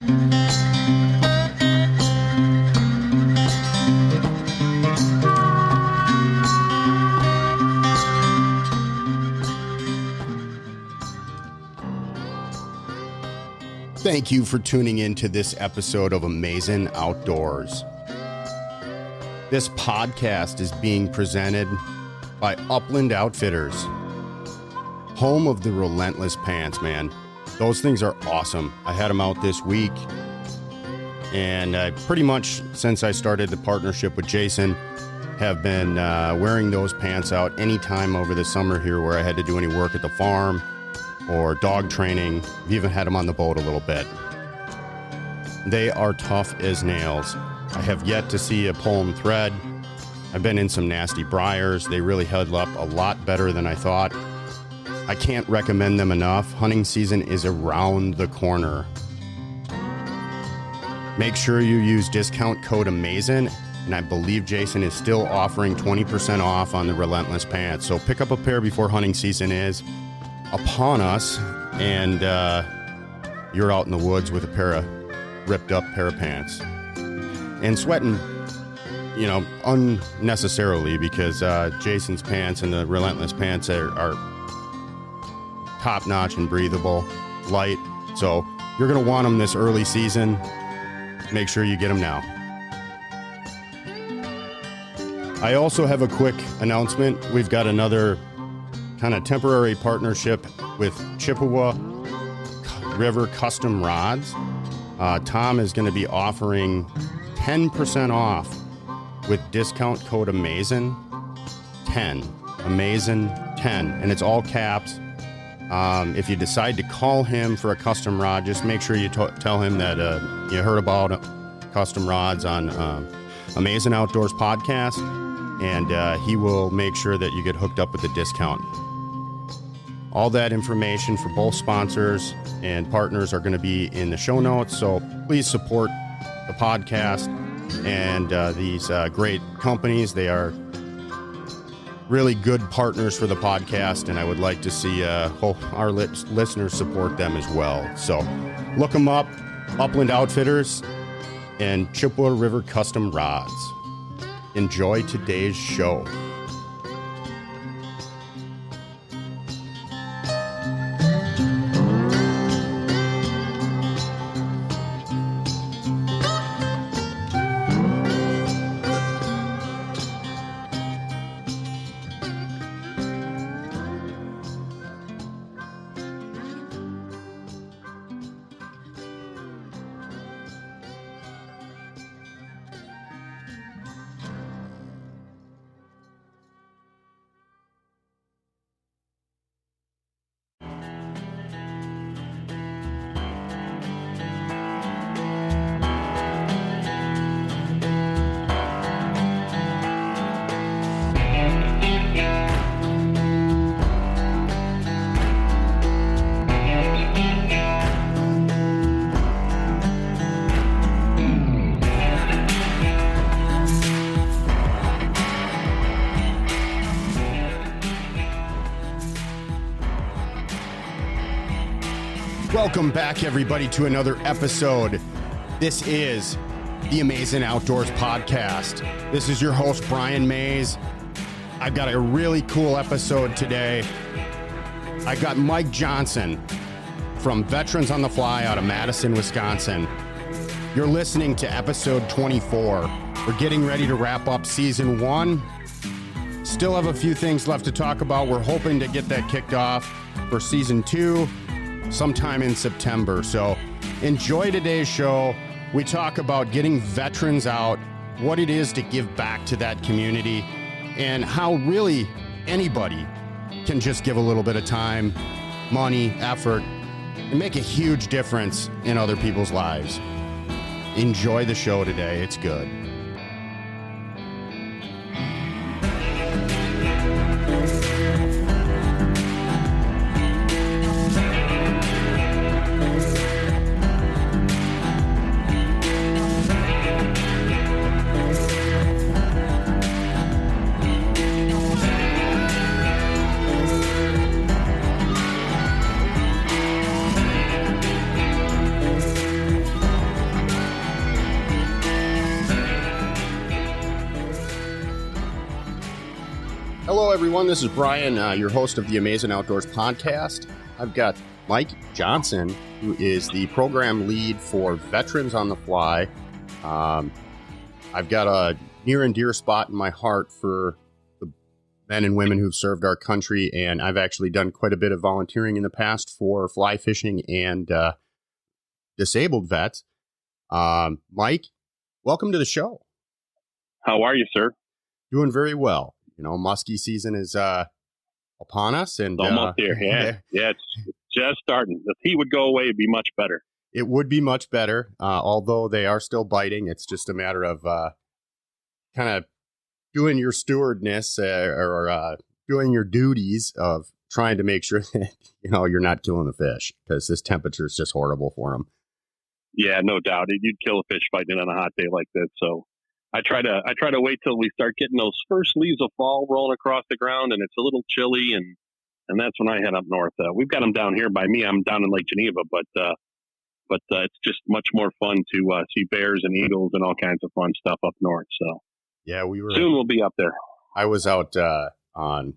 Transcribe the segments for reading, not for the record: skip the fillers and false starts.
Thank you for tuning in to this episode of Amazing Outdoors. This podcast is being presented by Upland Outfitters, home of the Relentless Pants, man. Those things are awesome. I had them out this week, and I pretty much, since I started the partnership with Jason, have been wearing those pants out anytime over the summer here where I had to do any work at the farm or dog training. I've even had them on the boat a little bit. They are tough as nails. I have yet to see a pull 'em thread. I've been in some nasty briars. They really held up a lot better than I thought. I can't recommend them enough. Hunting season is around the corner. Make sure you use discount code AMAZING, and I believe Jason is still offering 20% off on the Relentless Pants. So pick up a pair before hunting season is upon us, and you're out in the woods with a pair of ripped up pair of pants and sweating, unnecessarily, because Jason's pants and the Relentless Pants are top notch and breathable, light. So you're going to want them this early season. Make sure you get them now. I also have a quick announcement. We've got another kind of temporary partnership with Chippewa River Custom Rods. Tom is going to be offering 10% off with discount code AMAZING10. AMAZING10. And it's all caps. If you decide to call him for a custom rod, just make sure you tell him that you heard about custom rods on Amazing Outdoors podcast, and he will make sure that you get hooked up with a discount. All that information for both sponsors and partners are going to be in the show notes, so please support the podcast and these great companies. They are really good partners for the podcast, and I would like to see our listeners support them as well. So look them up, Upland Outfitters and Chippewa River Custom Rods. Enjoy today's show. Welcome back, everybody, to another episode. This is the Amazing Outdoors Podcast. This is your host, Brian Mays. I've got a really cool episode today. I got Mike Johnson from Veterans on the Fly out of Madison, Wisconsin. You're listening to episode 24. We're getting ready to wrap up season 1. Still have a few things left to talk about. We're hoping to get that kicked off for season 2 sometime in September. So enjoy today's show. We talk about getting veterans out, what it is to give back to that community, and how really anybody can just give a little bit of time, money, effort, and make a huge difference in other people's lives. Enjoy the show today. It's good. Hello, everyone. This is Brian, your host of the Amazing Outdoors podcast. I've got Mike Johnson, who is the program lead for Veterans on the Fly. I've got a near and dear spot in my heart for the men and women who've served our country, and I've actually done quite a bit of volunteering in the past for fly fishing and disabled vets. Mike, welcome to the show. How are you, sir? Doing very well. You know, muskie season is upon us, and almost here. Yeah, it's just starting. If heat would go away, it'd be much better. It would be much better, although they are still biting. It's just a matter of kind of doing your stewardness or doing your duties of trying to make sure that you're not killing the fish, because this temperature is just horrible for them. Yeah, no doubt. You'd kill a fish fighting on a hot day like this. So I try to wait till we start getting those first leaves of fall rolling across the ground, and it's a little chilly, and that's when I head up north. We've got them down here by me. I'm down in Lake Geneva, but it's just much more fun to see bears and eagles and all kinds of fun stuff up north. So yeah, soon we'll be up there. I was out on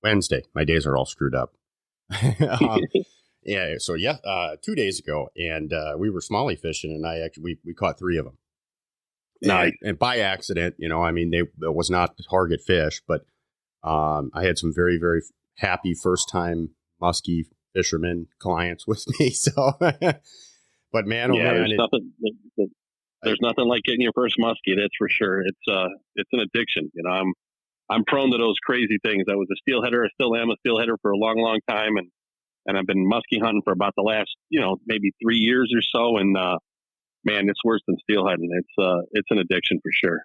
Wednesday. My days are all screwed up. Yeah, so 2 days ago, and we were smallie fishing, and we caught 3 of them. Nice. And by accident, it was not the target fish, but I had some very, very happy first time muskie fishermen clients with me. So, but man, oh man, there's nothing like getting your first muskie. That's for sure. It's an addiction. I'm prone to those crazy things. I was a steelheader. I still am a steelheader for a long, long time, and I've been muskie hunting for about the last, maybe 3 years or so. And man, it's worse than steelheading. It's an addiction for sure.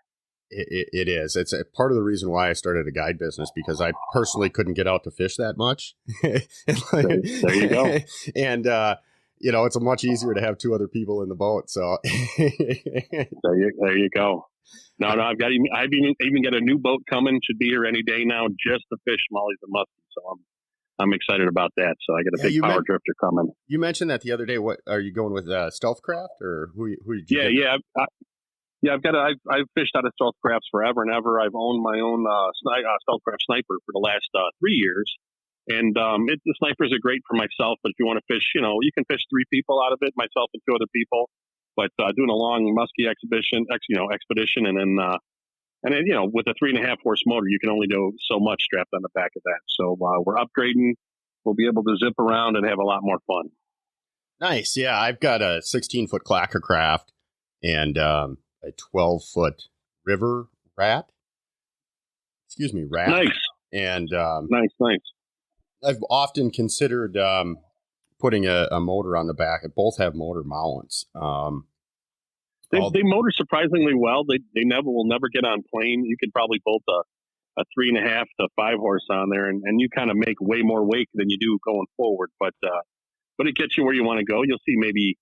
It is. It's a part of the reason why I started a guide business, because I personally couldn't get out to fish that much. There you go. And, it's much easier to have 2 other people in the boat. So there you go. No, I even got a new boat coming. Should be here any day now, just to fish smallies and muskies. So I'm excited about that. So I got a big power drifter coming. You mentioned that the other day. What are you going with? Stealthcraft, or who did you? Yeah. I've fished out of Stealthcrafts forever and ever. I've owned my own Stealthcraft sniper for the last 3 years, and the snipers are great for myself. But if you want to fish, you can fish 3 people out of it, myself and 2 other people. But doing a long muskie expedition, and then with a 3.5 horse motor, you can only do so much strapped on the back of that. So we're upgrading. We'll be able to zip around and have a lot more fun. Nice. Yeah, I've got a 16-foot clacker craft and a 12-foot river rat. Rat. Nice. And nice. I've often considered putting a motor on the back. Both have motor mounts. They motor surprisingly well. They will never get on plane. You could probably bolt a 3.5 to 5 horse on there, and you kind of make way more wake than you do going forward. But it gets you where you want to go. You'll see maybe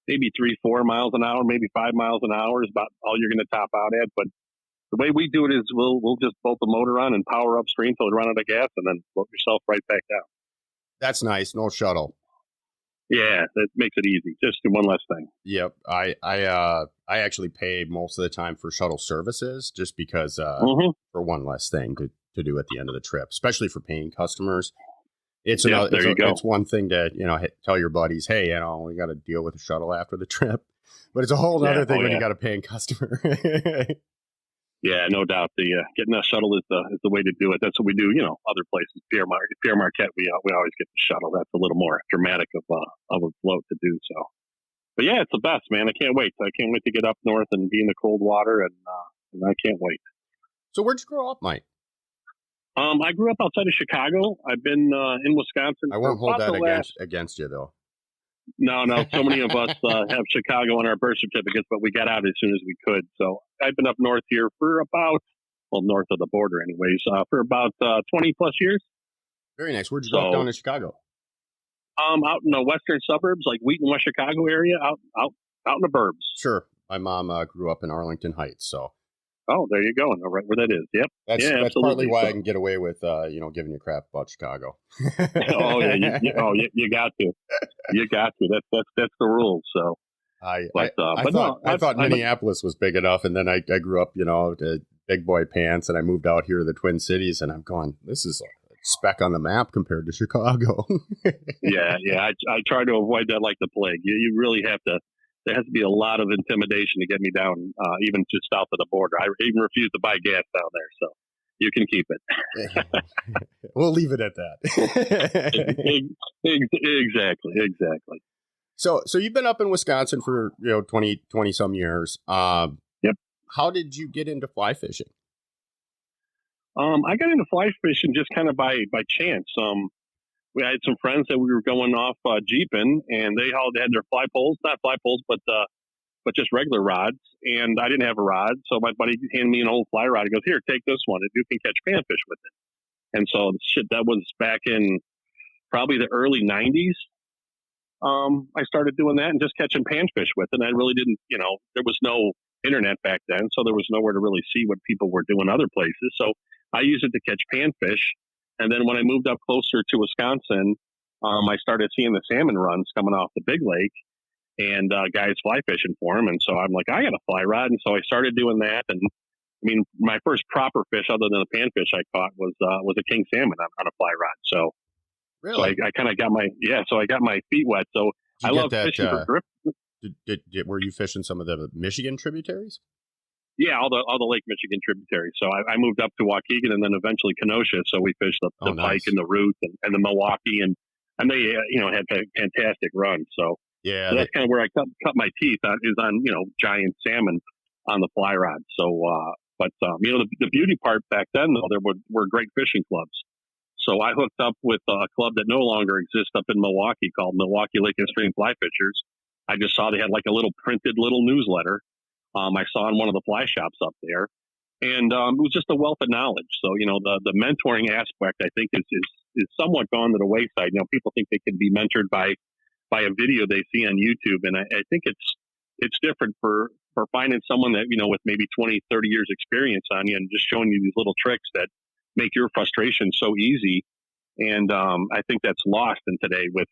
3-4 miles an hour, maybe 5 miles an hour is about all you're going to top out at. But the way we do it is we'll just bolt the motor on and power upstream till it run out of gas, and then float yourself right back down. That's nice. No shuttle. Yeah, that makes it easy. Just do one less thing. Yep. I actually pay most of the time for shuttle services, just because for one less thing to do at the end of the trip, especially for paying customers. It's one thing to tell your buddies, hey, we got to deal with a shuttle after the trip, but it's a whole other thing when you got a paying customer. Yeah, no doubt. Getting a shuttle is the way to do it. That's what we do. Other places, Pierre Marquette, we always get the shuttle. That's a little more dramatic of a float to do. So, but yeah, it's the best, man. I can't wait. I can't wait to get up north and be in the cold water, and I can't wait. So, where'd you grow up, Mike? I grew up outside of Chicago. I've been in Wisconsin. I won't hold that against you, though. No. So many of us have Chicago on our birth certificates, but we got out as soon as we could. So I've been up north here for north of the border anyways, for about 20 plus years. Very nice. Where'd you go down in Chicago? Out in the western suburbs, like Wheaton, West Chicago area, out in the burbs. Sure. My mom grew up in Arlington Heights, so. Oh, there you go. All right, where that is. Yep. That's partly why I can get away with, giving you crap about Chicago. Oh yeah. You got to. You got to. That's the rule. So. I thought Minneapolis was big enough, and then I grew up, big boy pants, and I moved out here to the Twin Cities, and I'm going, this is a speck on the map compared to Chicago. Yeah. I try to avoid that like the plague. You really have to. There has to be a lot of intimidation to get me down, even just south of the border. I even refuse to buy gas down there, so you can keep it. We'll leave it at that. Exactly. So you've been up in Wisconsin for 20 some years. Yep. How did you get into fly fishing? I got into fly fishing just kind of by chance. We had some friends that we were going off jeeping, and they all had their fly poles, not fly poles, but just regular rods. And I didn't have a rod, so my buddy handed me an old fly rod. He goes, "Here, take this one, and you can catch panfish with it." And so that was back in probably the early '90s. I started doing that and just catching panfish with it. And I really didn't, there was no internet back then, so there was nowhere to really see what people were doing other places. So I used it to catch panfish. And then when I moved up closer to Wisconsin, I started seeing the salmon runs coming off the big lake and guys fly fishing for them. And so I'm like, I got a fly rod. And so I started doing that. And I mean, my first proper fish other than a panfish I caught was a king salmon on a fly rod. So, really? So I kind of got my feet wet. So I love fishing for grip. Were you fishing some of the Michigan tributaries? Yeah, all the Lake Michigan tributaries. So I moved up to Waukegan and then eventually Kenosha. So we fished the Pike and the Root and the Milwaukee, and they had fantastic runs. So yeah, so that's kind of where I cut my teeth is on giant salmon on the fly rod. So the beauty part back then though, there were great fishing clubs. So I hooked up with a club that no longer exists up in Milwaukee called Milwaukee Lake and Stream Fly Fishers. I just saw they had like a little printed newsletter. I saw in one of the fly shops up there, and it was just a wealth of knowledge. So the mentoring aspect I think is somewhat gone to the wayside. People think they can be mentored by a video they see on YouTube, and I think it's different for finding someone that with maybe 20, 30 years experience on you and just showing you these little tricks that make your frustration so easy. And I think that's lost in today with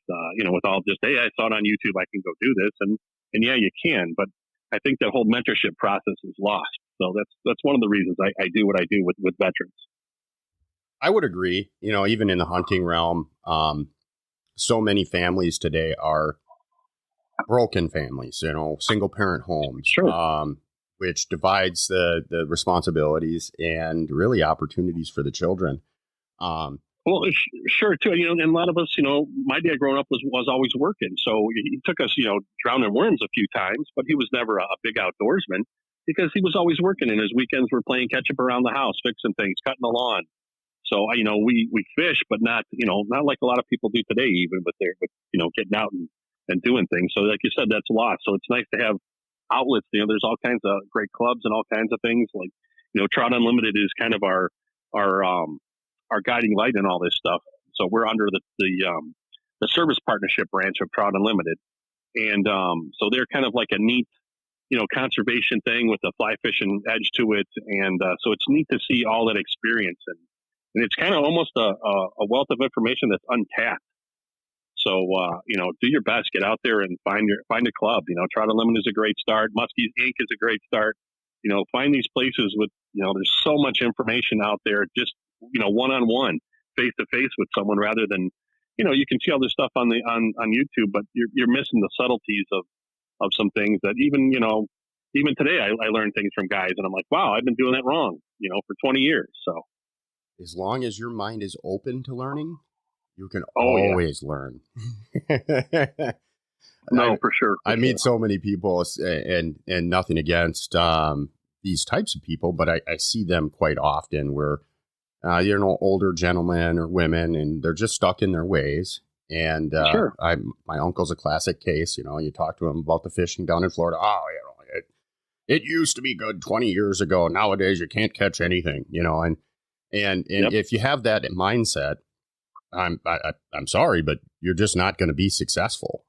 all just, hey, I saw it on YouTube, I can go do this, and yeah, you can, but I think that whole mentorship process is lost. So that's one of the reasons I do what I do with veterans. I would agree. Even in the hunting realm, so many families today are broken families. Single parent homes, sure. Which divides the responsibilities and really opportunities for the children. Well, sure, too. And a lot of us, my dad growing up was always working. So he took us, drowning worms a few times, but he was never a big outdoorsman because he was always working. And his weekends were playing catch up around the house, fixing things, cutting the lawn. So, we fish, but not like a lot of people do today, even with getting out and doing things. So like you said, that's lost. So it's nice to have outlets. There's all kinds of great clubs and all kinds of things like, Trout Unlimited is kind of our guiding light in all this stuff. So we're under the service partnership branch of Trout Unlimited. And so they're kind of like a neat, conservation thing with a fly fishing edge to it. And so it's neat to see all that experience. And it's kind of almost a wealth of information that's untapped. So, do your best, get out there and find a club. Trout Unlimited is a great start. Muskies Inc. is a great start. Find these places with, there's so much information out there, just, one-on-one, face-to-face with someone rather than, you can see all this stuff on YouTube, but you're missing the subtleties of some things that even today I learned things from guys and I'm like, wow, I've been doing that wrong, for 20 years. So as long as your mind is open to learning, you can always learn. No, for sure. I meet so many people and nothing against these types of people, but I see them quite often where older gentlemen or women, and they're just stuck in their ways. And sure. My uncle's a classic case. You talk to him about the fishing down in Florida. Oh, it used to be good 20 years ago. Nowadays, you can't catch anything. And yep. If you have that mindset, I'm sorry, but you're just not going to be successful.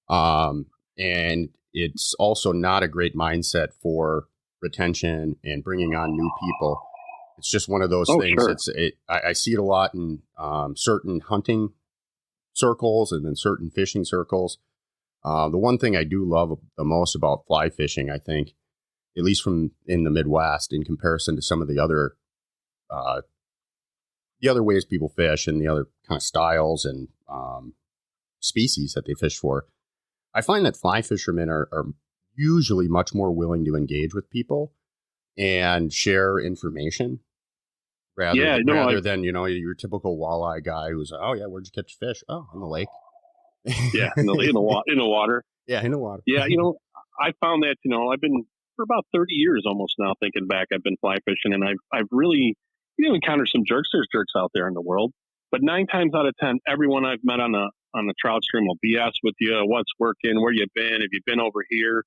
And it's also not a great mindset for retention and bringing on new people. It's just one of those things. Sure. I see it a lot in certain hunting circles and then certain fishing circles. The one thing I do love the most about fly fishing, I think, at least from in the Midwest, in comparison to some of the other ways people fish and the other kind of styles and species that they fish for. I find that fly fishermen are usually much more willing to engage with people and share information rather than, your typical walleye guy who's, oh yeah, where'd you catch fish? Oh, on the lake. Yeah, in the water. Yeah, in the water. Yeah, I found that, I've been for about 30 years almost now, thinking back, I've been fly fishing, and I've really, encountered some jerks. There's jerks out there in the world, but 9 times out of 10, everyone I've met on the trout stream will BS with you. What's working? Where you been? Have you been over here?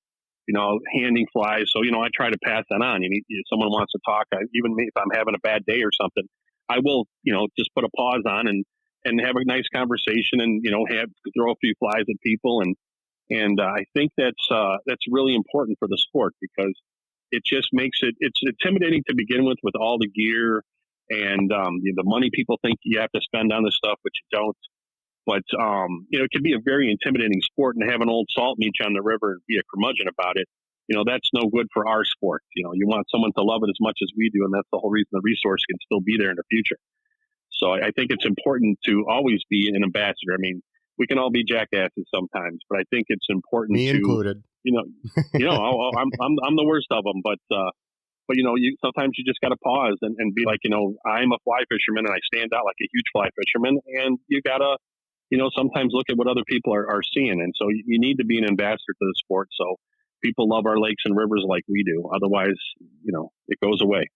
Handing flies. So, I try to pass that on. If someone wants to talk, even me, if I'm having a bad day or something, I will, just put a pause on and have a nice conversation and, throw a few flies at people. And I think that's really important for the sport, because it just makes it's intimidating to begin with all the gear and the money people think you have to spend on this stuff, but you don't. But, it can be a very intimidating sport, and have an old salt meet you on the river and be a curmudgeon about it. That's no good for our sport. You want someone to love it as much as we do, and that's the whole reason the resource can still be there in the future. So I think it's important to always be an ambassador. I mean, we can all be jackasses sometimes, but I think it's important Me included. I'm the worst of them, but sometimes you just got to pause and be like, I'm a fly fisherman and I stand out like a huge fly fisherman, and you got to, sometimes look at what other people are seeing. And so you need to be an ambassador to the sport, so people love our lakes and rivers like we do. Otherwise, it goes away.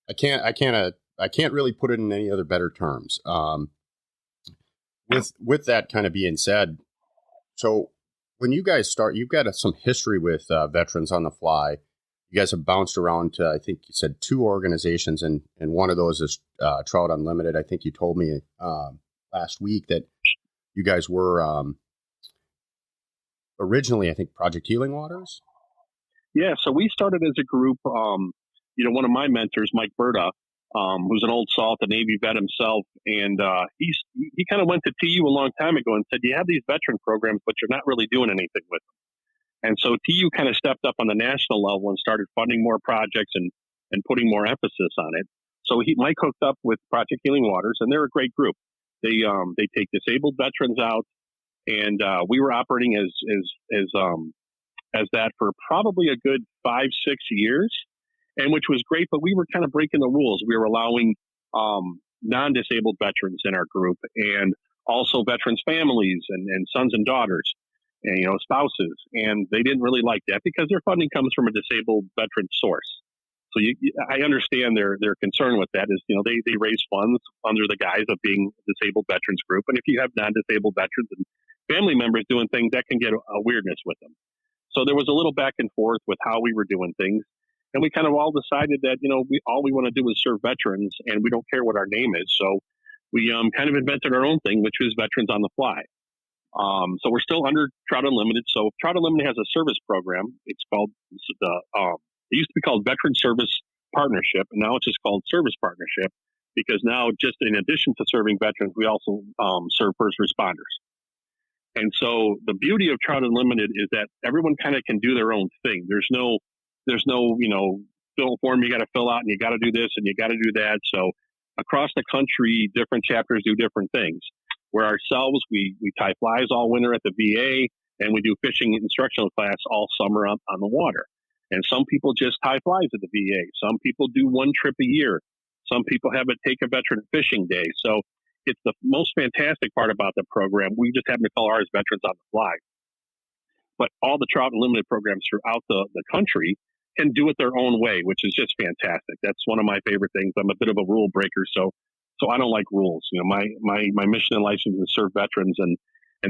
I can't really put it in any other better terms. With that kind of being said, so when you guys start, you've got some history with Veterans on the Fly. You guys have bounced around to, I think you said 2 organizations, and one of those is Trout Unlimited. I think you told me last week that you guys were originally, I think, Project Healing Waters. Yeah, so we started as a group. One of my mentors, Mike Berta, who's an old salt, a Navy vet himself, and he kind of went to TU a long time ago and said, you have these veteran programs, but you're not really doing anything with them. And so TU kind of stepped up on the national level and started funding more projects and putting more emphasis on it. So Mike hooked up with Project Healing Waters, and they're a great group. They take disabled veterans out, and we were operating as that for probably a good 5-6 years, and which was great. But we were kind of breaking the rules. We were allowing non-disabled veterans in our group, and also veterans' families and sons and daughters, and spouses. And they didn't really like that because their funding comes from a disabled veteran source. So I understand their concern with that is, they raise funds under the guise of being a disabled veterans group. And if you have non-disabled veterans and family members doing things, that can get a weirdness with them. So there was a little back and forth with how we were doing things. And we kind of all decided that, all we want to do is serve veterans, and we don't care what our name is. So we kind of invented our own thing, which was Veterans on the Fly. So we're still under Trout Unlimited. So Trout Unlimited has a service program. It's called it used to be called Veteran Service Partnership, and now it's just called Service Partnership, because now, just in addition to serving veterans, we also serve first responders. And so the beauty of Trout Unlimited is that everyone kind of can do their own thing. There's no fill form you got to fill out, and you got to do this and you got to do that. So across the country, different chapters do different things. Where ourselves, we tie flies all winter at the VA, and we do fishing instructional class all summer on the water. And some people just tie flies at the VA. Some people do one trip a year. Some people have take a veteran fishing day. So it's the most fantastic part about the program. We just happen to call ours Veterans on the Fly. But all the Trout Unlimited programs throughout the country can do it their own way, which is just fantastic. That's one of my favorite things. I'm a bit of a rule breaker, so I don't like rules. My mission and license is to serve veterans, and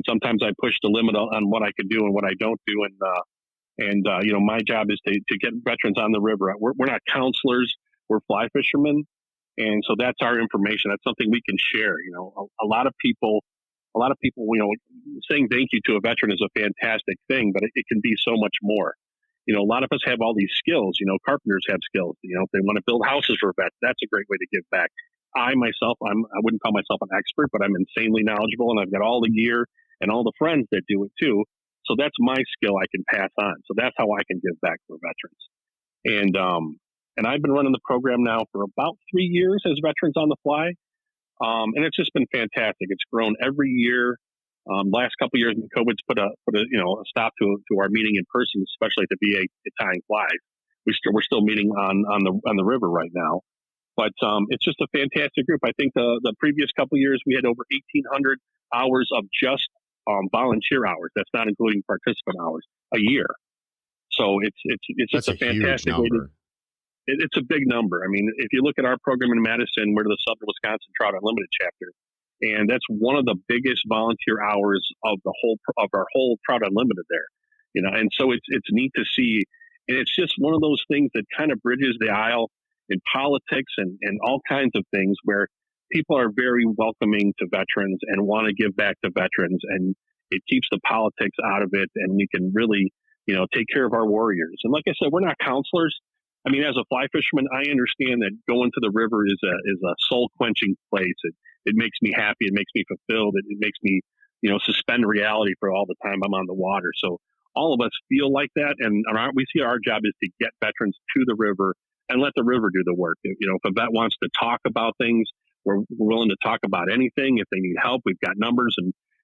sometimes I push the limit on what I can do and what I don't do. And my job is to get veterans on the river. We're not counselors. We're fly fishermen. And so that's our information. That's something we can share. A lot of people, saying thank you to a veteran is a fantastic thing, but it can be so much more. A lot of us have all these skills. Carpenters have skills. If they want to build houses for vets, that's a great way to give back. I myself, I wouldn't call myself an expert, but I'm insanely knowledgeable, and I've got all the gear and all the friends that do it too. So that's my skill I can pass on. So that's how I can give back for veterans. And I've been running the program now for about 3 years as Veterans on the Fly. And it's just been fantastic. It's grown every year. Last couple of years, when COVID's put a stop to our meeting in person, especially at the VA tying flies. We're still meeting on the river right now. But it's just a fantastic group. I think the previous couple of years we had over 1,800 hours of just volunteer hours. That's not including participant hours a year. So it's just a fantastic way to. It's a big number. I mean, if you look at our program in Madison, we're the Southern Wisconsin Trout Unlimited chapter, and that's one of the biggest volunteer hours of our whole Trout Unlimited there. And so it's neat to see, and it's just one of those things that kind of bridges the aisle in politics and all kinds of things where people are very welcoming to veterans and want to give back to veterans, and it keeps the politics out of it, and we can really take care of our warriors. And like I said, we're not counselors. I mean, as a fly fisherman, I understand that going to the river is a soul quenching place. It makes me happy. It makes me fulfilled. It makes me, suspend reality for all the time I'm on the water. So all of us feel like that. And we see our job is to get veterans to the river and let the river do the work. If a vet wants to talk about things, we're willing to talk about anything. If they need help, we've got numbers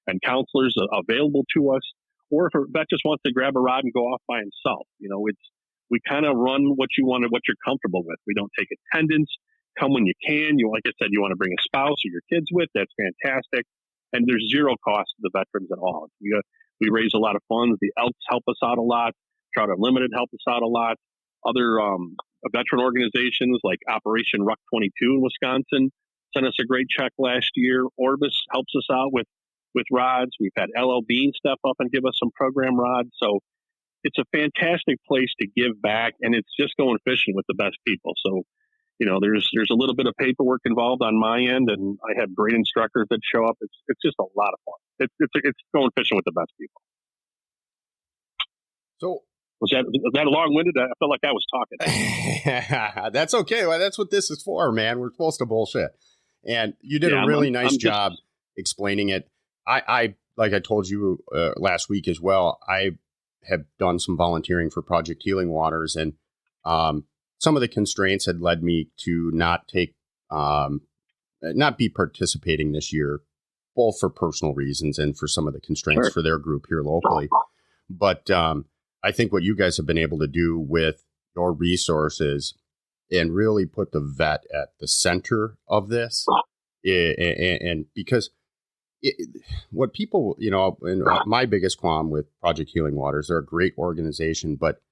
and counselors available to us. Or if a vet just wants to grab a rod and go off by himself, we kind of run what you want and what you're comfortable with. We don't take attendance. Come when you can. Like I said, you want to bring a spouse or your kids with. That's fantastic. And there's zero cost to the veterans at all. We raise a lot of funds. The Elks help us out a lot. Trout Unlimited help us out a lot. Other veteran organizations like Operation Ruck 22 in Wisconsin sent us a great check last year. Orbis helps us out with rods. We've had LL Bean step up and give us some program rods. So it's a fantastic place to give back, and it's just going fishing with the best people. So, there's a little bit of paperwork involved on my end, and I have great instructors that show up. It's just a lot of fun. It's going fishing with the best people. So was that long-winded? I felt like I was talking. That's okay. Well, that's what this is for, man. We're supposed to bullshit, and you did a really nice job explaining it. I like I told you last week as well. I have done some volunteering for Project Healing Waters, and some of the constraints had led me to not be participating this year, both for personal reasons and for some of the constraints for their group here locally. But I think what you guys have been able to do with your resources and really put the vet at the center of this, and because what people, and my biggest qualm with Project Healing Waters, they're a great organization, but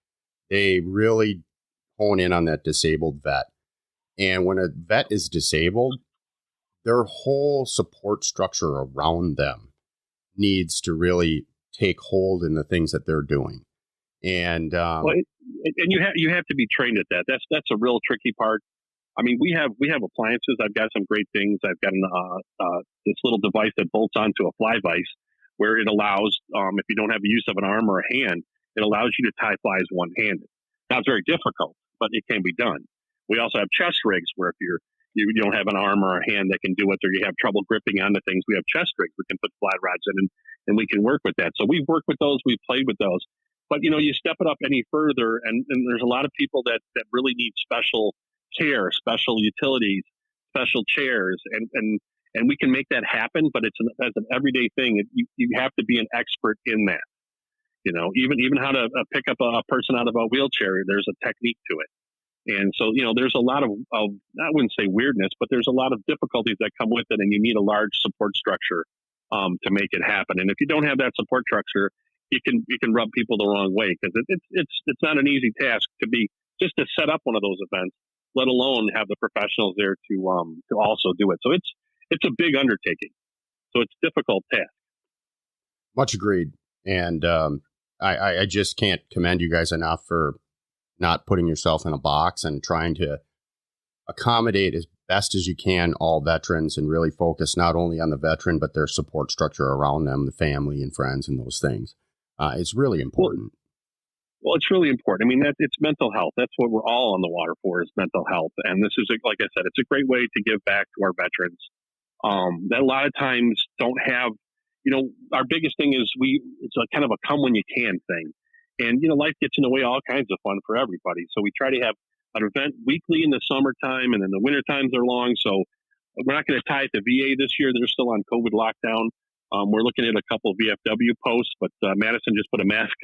they really hone in on that disabled vet. And when a vet is disabled, their whole support structure around them needs to really take hold in the things that they're doing. And you have to be trained at that. That's a real tricky part. I mean, we have appliances. I've got some great things. I've got this little device that bolts onto a fly vise where it allows, if you don't have the use of an arm or a hand, it allows you to tie flies one-handed. Now, it's very difficult, but it can be done. We also have chest rigs where if you don't have an arm or a hand that can do it, or you have trouble gripping onto things, we have chest rigs. We can put fly rods in and we can work with that. So we've worked with those. We've played with those. But, you step it up any further, and there's a lot of people that really need special care, special utilities, special chairs, and we can make that happen. But it's as an everyday thing. You have to be an expert in that. Even how to pick up a person out of a wheelchair. There's a technique to it, and so there's a lot of I wouldn't say weirdness, but there's a lot of difficulties that come with it, and you need a large support structure to make it happen. And if you don't have that support structure, you can rub people the wrong way, because it's not an easy task just to set up one of those events, let alone have the professionals there to also do it. So it's a big undertaking. So it's a difficult task. Much agreed. And I just can't commend you guys enough for not putting yourself in a box and trying to accommodate as best as you can all veterans and really focus not only on the veteran, but their support structure around them, the family and friends and those things. It's really important. Well, it's really important. I mean, it's mental health. That's what we're all on the water for, is mental health. And this is, like I said, it's a great way to give back to our veterans that a lot of times don't have, our biggest thing is it's a kind of a come when you can thing. And, life gets in the way of all kinds of fun for everybody. So we try to have an event weekly in the summertime, and then the winter times are long. So we're not going to tie it to VA this year. They're still on COVID lockdown. We're looking at a couple of VFW posts, but Madison just put a mask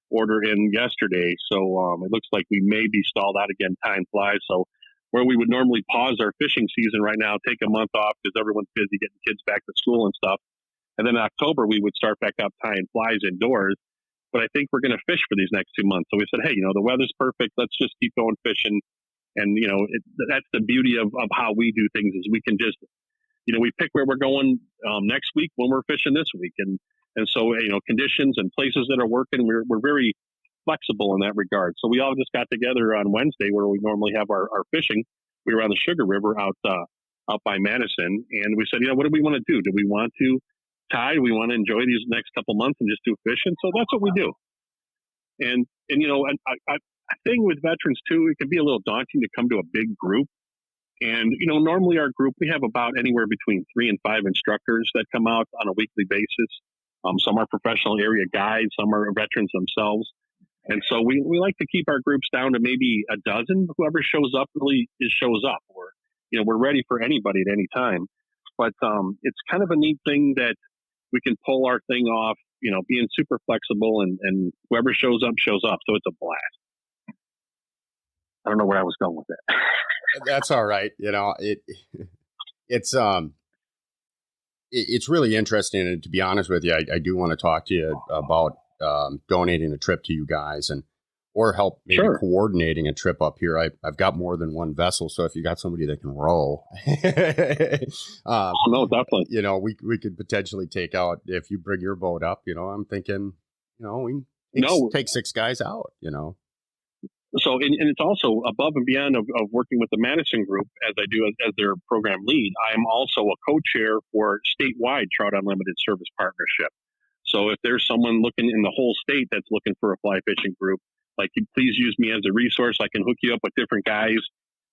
order in yesterday. So it looks like we may be stalled out again. Time flies. So where we would normally pause our fishing season right now, take a month off because everyone's busy getting kids back to school and stuff. And then in October, we would start back up tying flies indoors. But I think we're going to fish for these next 2 months. So we said, hey, the weather's perfect. Let's just keep going fishing. And, that's the beauty of how we do things is we can just, we pick where we're going next week when we're fishing this week. And so, conditions and places that are working, we're very flexible in that regard. So we all just got together on Wednesday where we normally have our fishing. We were on the Sugar River out by Madison. And we said, what do we want to do? Do we want to tie? Do we want to enjoy these next couple months and just do fishing? So that's what we do. And a thing with veterans too, it can be a little daunting to come to a big group. And, normally our group, we have about anywhere between 3 and 5 instructors that come out on a weekly basis. Some are professional area guides, some are veterans themselves. And so we like to keep our groups down to maybe a dozen. Whoever shows up really shows up. Or, we're ready for anybody at any time. But it's kind of a neat thing that we can pull our thing off, being super flexible, and whoever shows up, shows up. So it's a blast. I don't know where I was going with that. That's all right. It's really interesting. And to be honest with you, I do want to talk to you about donating a trip to you guys or help maybe coordinating a trip up here. I've got more than one vessel. So if you got somebody that can row, no, definitely, we could potentially take out, if you bring your boat up, I'm thinking, we can take 6 guys out, So, and it's also above and beyond of working with the Madison group as I do as their program lead. I am also a co-chair for statewide Trout Unlimited Service Partnership. So if there's someone looking in the whole state that's looking for a fly fishing group, please use me as a resource. I can hook you up with different guys.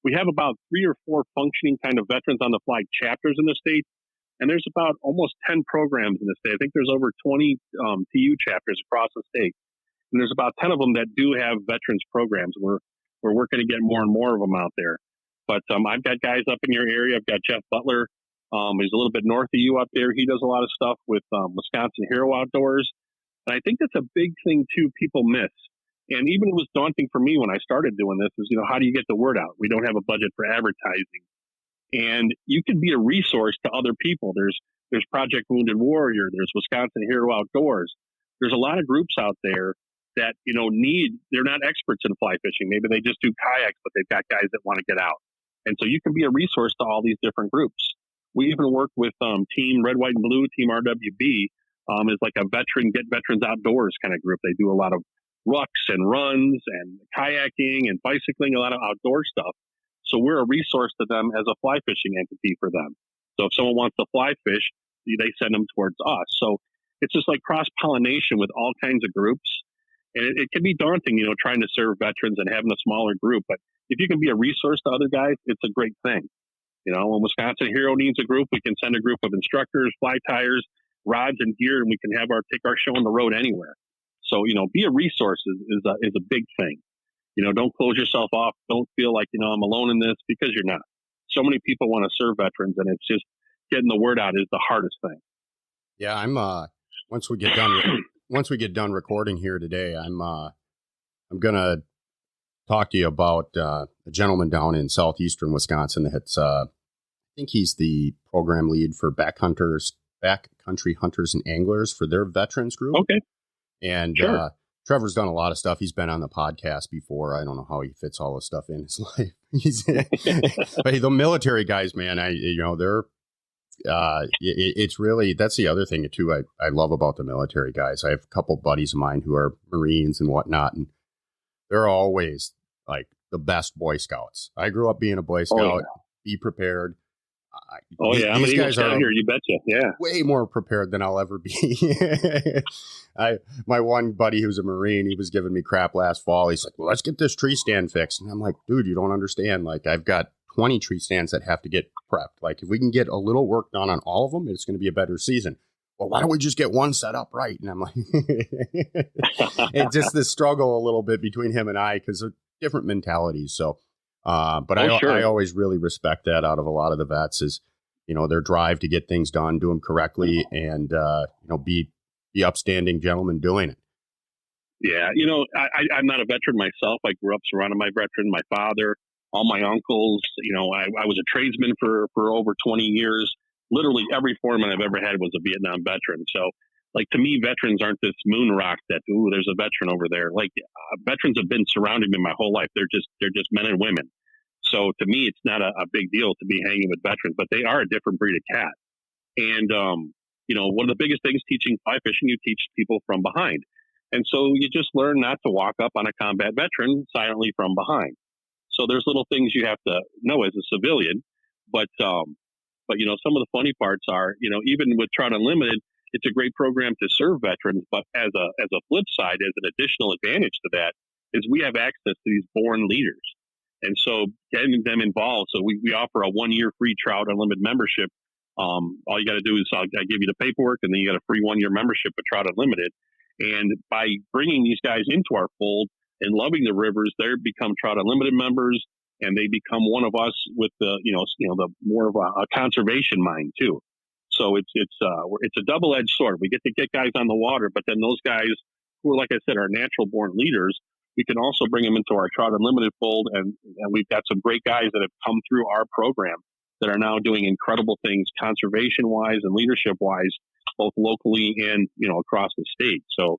We have about 3 or 4 functioning kind of veterans on the fly chapters in the state. And there's about almost 10 programs in the state. I think there's over 20 TU chapters across the state. And there's about 10 of them that do have veterans programs. We're working to get more and more of them out there. But I've got guys up in your area. I've got Jeff Butler. He's a little bit north of you up there. He does a lot of stuff with Wisconsin Hero Outdoors. And I think that's a big thing, too, people miss. And even it was daunting for me when I started doing this is, how do you get the word out? We don't have a budget for advertising. And you can be a resource to other people. There's Project Wounded Warrior. There's Wisconsin Hero Outdoors. There's a lot of groups out there that, they're not experts in fly fishing. Maybe they just do kayaks, but they've got guys that want to get out. And so you can be a resource to all these different groups. We even work with Team Red, White, and Blue, Team RWB, is like a Get Veterans Outdoors kind of group. They do a lot of rucks and runs and kayaking and bicycling, a lot of outdoor stuff. So we're a resource to them as a fly fishing entity for them. So if someone wants to fly fish, they send them towards us. So it's just like cross-pollination with all kinds of groups. And it can be daunting, trying to serve veterans and having a smaller group. But if you can be a resource to other guys, it's a great thing. When Wisconsin Hero needs a group, we can send a group of instructors, fly tires, rods, and gear, and we can take our show on the road anywhere. So, be a resource is a big thing. Don't close yourself off. Don't feel like, I'm alone in this, because you're not. So many people want to serve veterans, and it's just getting the word out is the hardest thing. Yeah, I'm once we get done recording here today, I'm gonna talk to you about a gentleman down in southeastern Wisconsin that's I think he's the program lead for backcountry hunters and anglers for their veterans group. Okay. And Trevor's done a lot of stuff. He's been on the podcast before. I don't know how he fits all this stuff in his life. But the military guys, man, they're it's really, that's the other thing too I love about the military guys. I have a couple buddies of mine who are Marines and whatnot, and they're always like the best Boy Scouts. I grew up being a Boy Scout. Be prepared. These guys are here. You betcha. Yeah, way more prepared than I'll ever be. My one buddy who's a Marine, he was giving me crap last fall. He's like, "Well, let's get this tree stand fixed," and I'm like, "Dude, you don't understand. Like, I've got 20 tree stands that have to get prepped. Like, if we can get a little work done on all of them, it's going to be a better season." well, why don't we just get one set up right? And I'm like, it's just this struggle a little bit between him and I because of different mentalities. So, but I always really respect that out of a lot of the vets is, their drive to get things done, do them correctly, and, be upstanding gentlemen doing it. Yeah. I'm not a veteran myself. I grew up surrounded by veterans, my father, all my uncles. I was a tradesman for over 20 years. Literally every foreman I've ever had was a Vietnam veteran. So, like, to me, veterans aren't this moon rock that, ooh, there's a veteran over there. Like, veterans have been surrounding me my whole life. They're just men and women. So to me, it's not a big deal to be hanging with veterans, but they are a different breed of cat. And, one of the biggest things teaching fly fishing, you teach people from behind. And so you just learn not to walk up on a combat veteran silently from behind. So there's little things you have to know as a civilian, but some of the funny parts are, even with Trout Unlimited, it's a great program to serve veterans. But as a flip side, as an additional advantage to that, is we have access to these born leaders, and so getting them involved. So we offer a 1-year free Trout Unlimited membership. All you got to do is I give you the paperwork, and then you got a free 1-year membership with Trout Unlimited. And by bringing these guys into our fold and loving the rivers, they become Trout Unlimited members, and they become one of us with the more of a conservation mind too. So it's a double-edged sword. We get to get guys on the water, but then those guys who are, like I said, are natural born leaders, we can also bring them into our Trout Unlimited fold, and we've got some great guys that have come through our program that are now doing incredible things conservation-wise and leadership-wise, both locally and across the state. So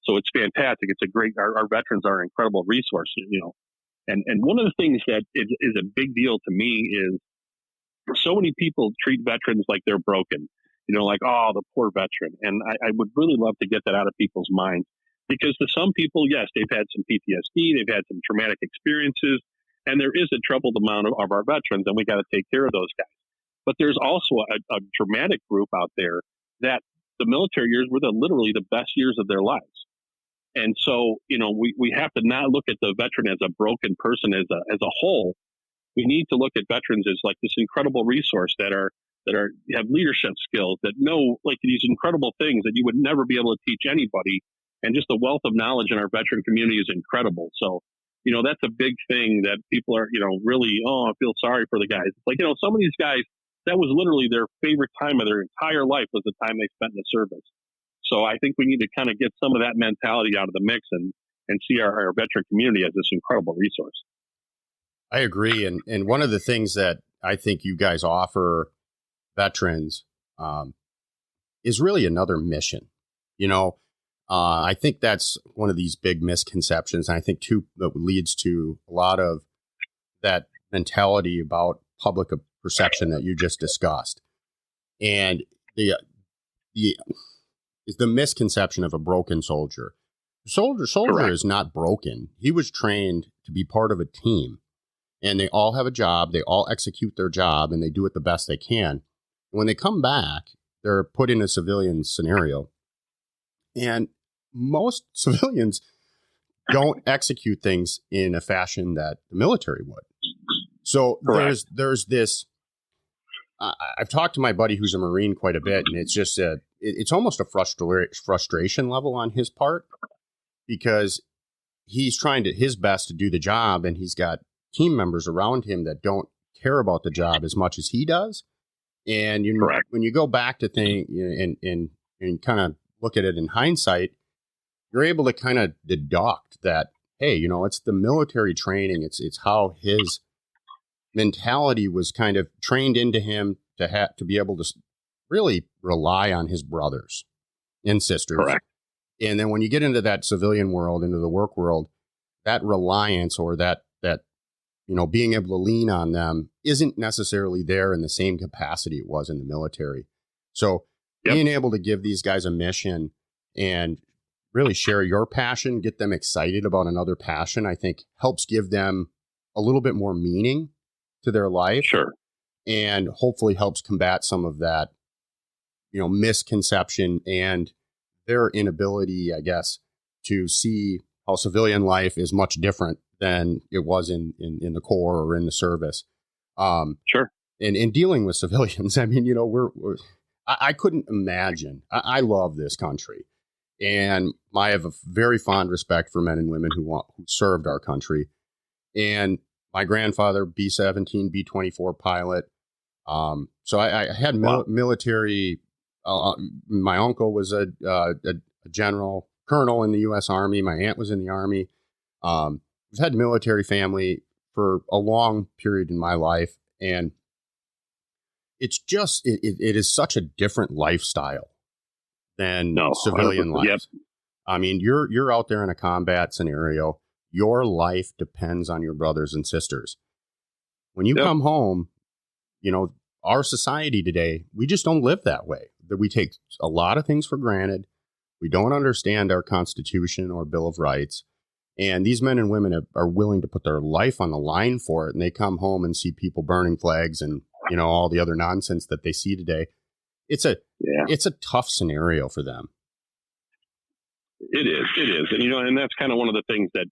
it's fantastic. It's a great. Our veterans are an incredible resource. And one of the things that is a big deal to me is so many people treat veterans like they're broken. Like, oh, the poor veteran. And I would really love to get that out of people's minds, because to some people, yes, they've had some PTSD, they've had some traumatic experiences, and there is a troubled amount of our veterans, and we got to take care of those guys. But there's also a dramatic group out there that the military years were literally the best years of their lives. And so, we have to not look at the veteran as a broken person as a whole. We need to look at veterans as like this incredible resource that have leadership skills, that know like these incredible things that you would never be able to teach anybody. And just the wealth of knowledge in our veteran community is incredible. So, that's a big thing that people are, really, I feel sorry for the guys. It's like, some of these guys, that was literally their favorite time of their entire life was the time they spent in the service. So I think we need to kind of get some of that mentality out of the mix and see our veteran community as this incredible resource. I agree. And one of the things that I think you guys offer veterans is really another mission. I think that's one of these big misconceptions. And I think too, that leads to a lot of that mentality about public perception that you just discussed. And the misconception of a broken soldier. Soldier Correct. is not broken. He was trained to be part of a team, and they all have a job. They all execute their job, and they do it the best they can. When they come back, they're put in a civilian scenario, and most civilians don't execute things in a fashion that the military would. So Correct. there's this. I've talked to my buddy who's a Marine quite a bit, and it's just it's almost a frustration level on his part, because he's trying his best to do the job, and he's got team members around him that don't care about the job as much as he does. And when you go back to things and kind of look at it in hindsight, you're able to kind of deduct that, hey, it's the military training. It's how his mentality was kind of trained into him to be able to really rely on his brothers and sisters. Correct. And then when you get into that civilian world, into the work world, that reliance or that being able to lean on them isn't necessarily there in the same capacity it was in the military. So being able to give these guys a mission and really share your passion, get them excited about another passion, I think helps give them a little bit more meaning to their life. Sure. And hopefully helps combat some of that, misconception and their inability, I guess, to see how civilian life is much different than it was in the Corps or in the service. Sure. And in dealing with civilians, I mean, I couldn't imagine. I love this country, and I have a very fond respect for men and women who served our country. And my grandfather, B-17, B-24 pilot. So I had military. My uncle was a general colonel in the U.S. Army. My aunt was in the Army. I've had military family for a long period in my life, and it's just it is such a different lifestyle than civilian 100%. life. Yep. I mean, you're out there in a combat scenario. Your life depends on your brothers and sisters. When you come home, our society today, we just don't live that way. That we take a lot of things for granted. We don't understand our Constitution or Bill of Rights. And these men and women are willing to put their life on the line for it. And they come home and see people burning flags and, all the other nonsense that they see today. It's a tough scenario for them. It is. And, and that's kind of one of the things that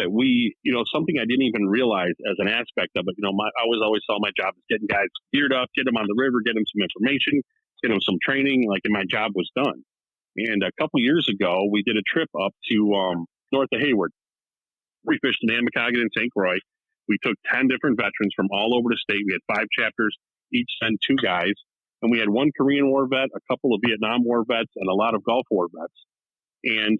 we, something I didn't even realize as an aspect of it. I always saw my job as getting guys geared up, get them on the river, get them some information, get them some training, and my job was done. And a couple years ago, we did a trip up to north of Hayward. We fished in Amicoggan and St. Croix. We took 10 different veterans from all over the state. We had 5 chapters, each sent 2 guys. And we had 1 Korean War vet, a couple of Vietnam War vets, and a lot of Gulf War vets. And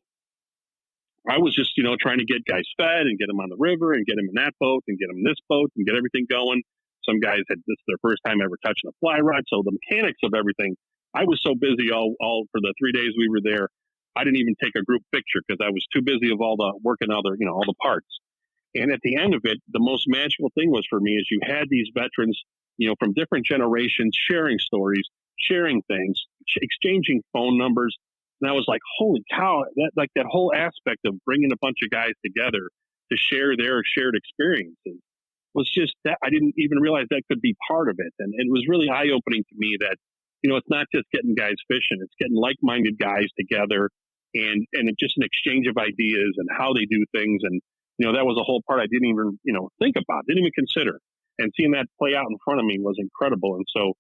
I was just, trying to get guys fed and get them on the river and get them in that boat and get them in this boat and get everything going. Some guys had this their first time ever touching a fly rod. So the mechanics of everything, I was so busy all for the 3 days we were there. I didn't even take a group picture because I was too busy of all the working all the parts. And at the end of it, the most magical thing was for me is you had these veterans, from different generations sharing stories, sharing things, exchanging phone numbers. And I was like, holy cow, that whole aspect of bringing a bunch of guys together to share their shared experiences was just that I didn't even realize that could be part of it. And it was really eye opening to me that, it's not just getting guys fishing, it's getting like-minded guys together and it's just an exchange of ideas and how they do things. And, that was a whole part I didn't even, think about, didn't even consider. And seeing that play out in front of me was incredible. And so,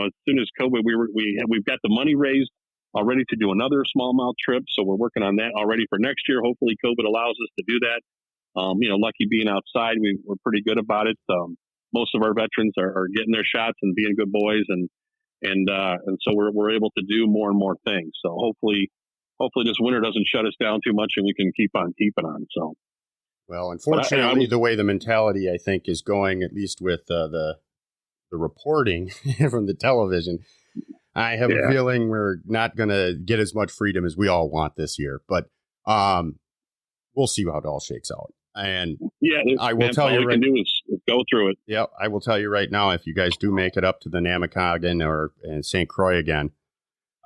as soon as COVID, we've got the money raised already to do another smallmouth trip. So we're working on that already for next year. Hopefully COVID allows us to do that. Lucky being outside, we're pretty good about it. Most of our veterans are getting their shots and being good boys. And so we're able to do more and more things. So hopefully this winter doesn't shut us down too much and we can keep on keeping on. So. Well, unfortunately, the way the mentality, I think, is going, at least with the reporting from the television, I have a feeling we're not going to get as much freedom as we all want this year. But we'll see how it all shakes out. And I will tell you, all we can do is go through it. Yeah, I will tell you right now, if you guys do make it up to the Namakagon or St. Croix again,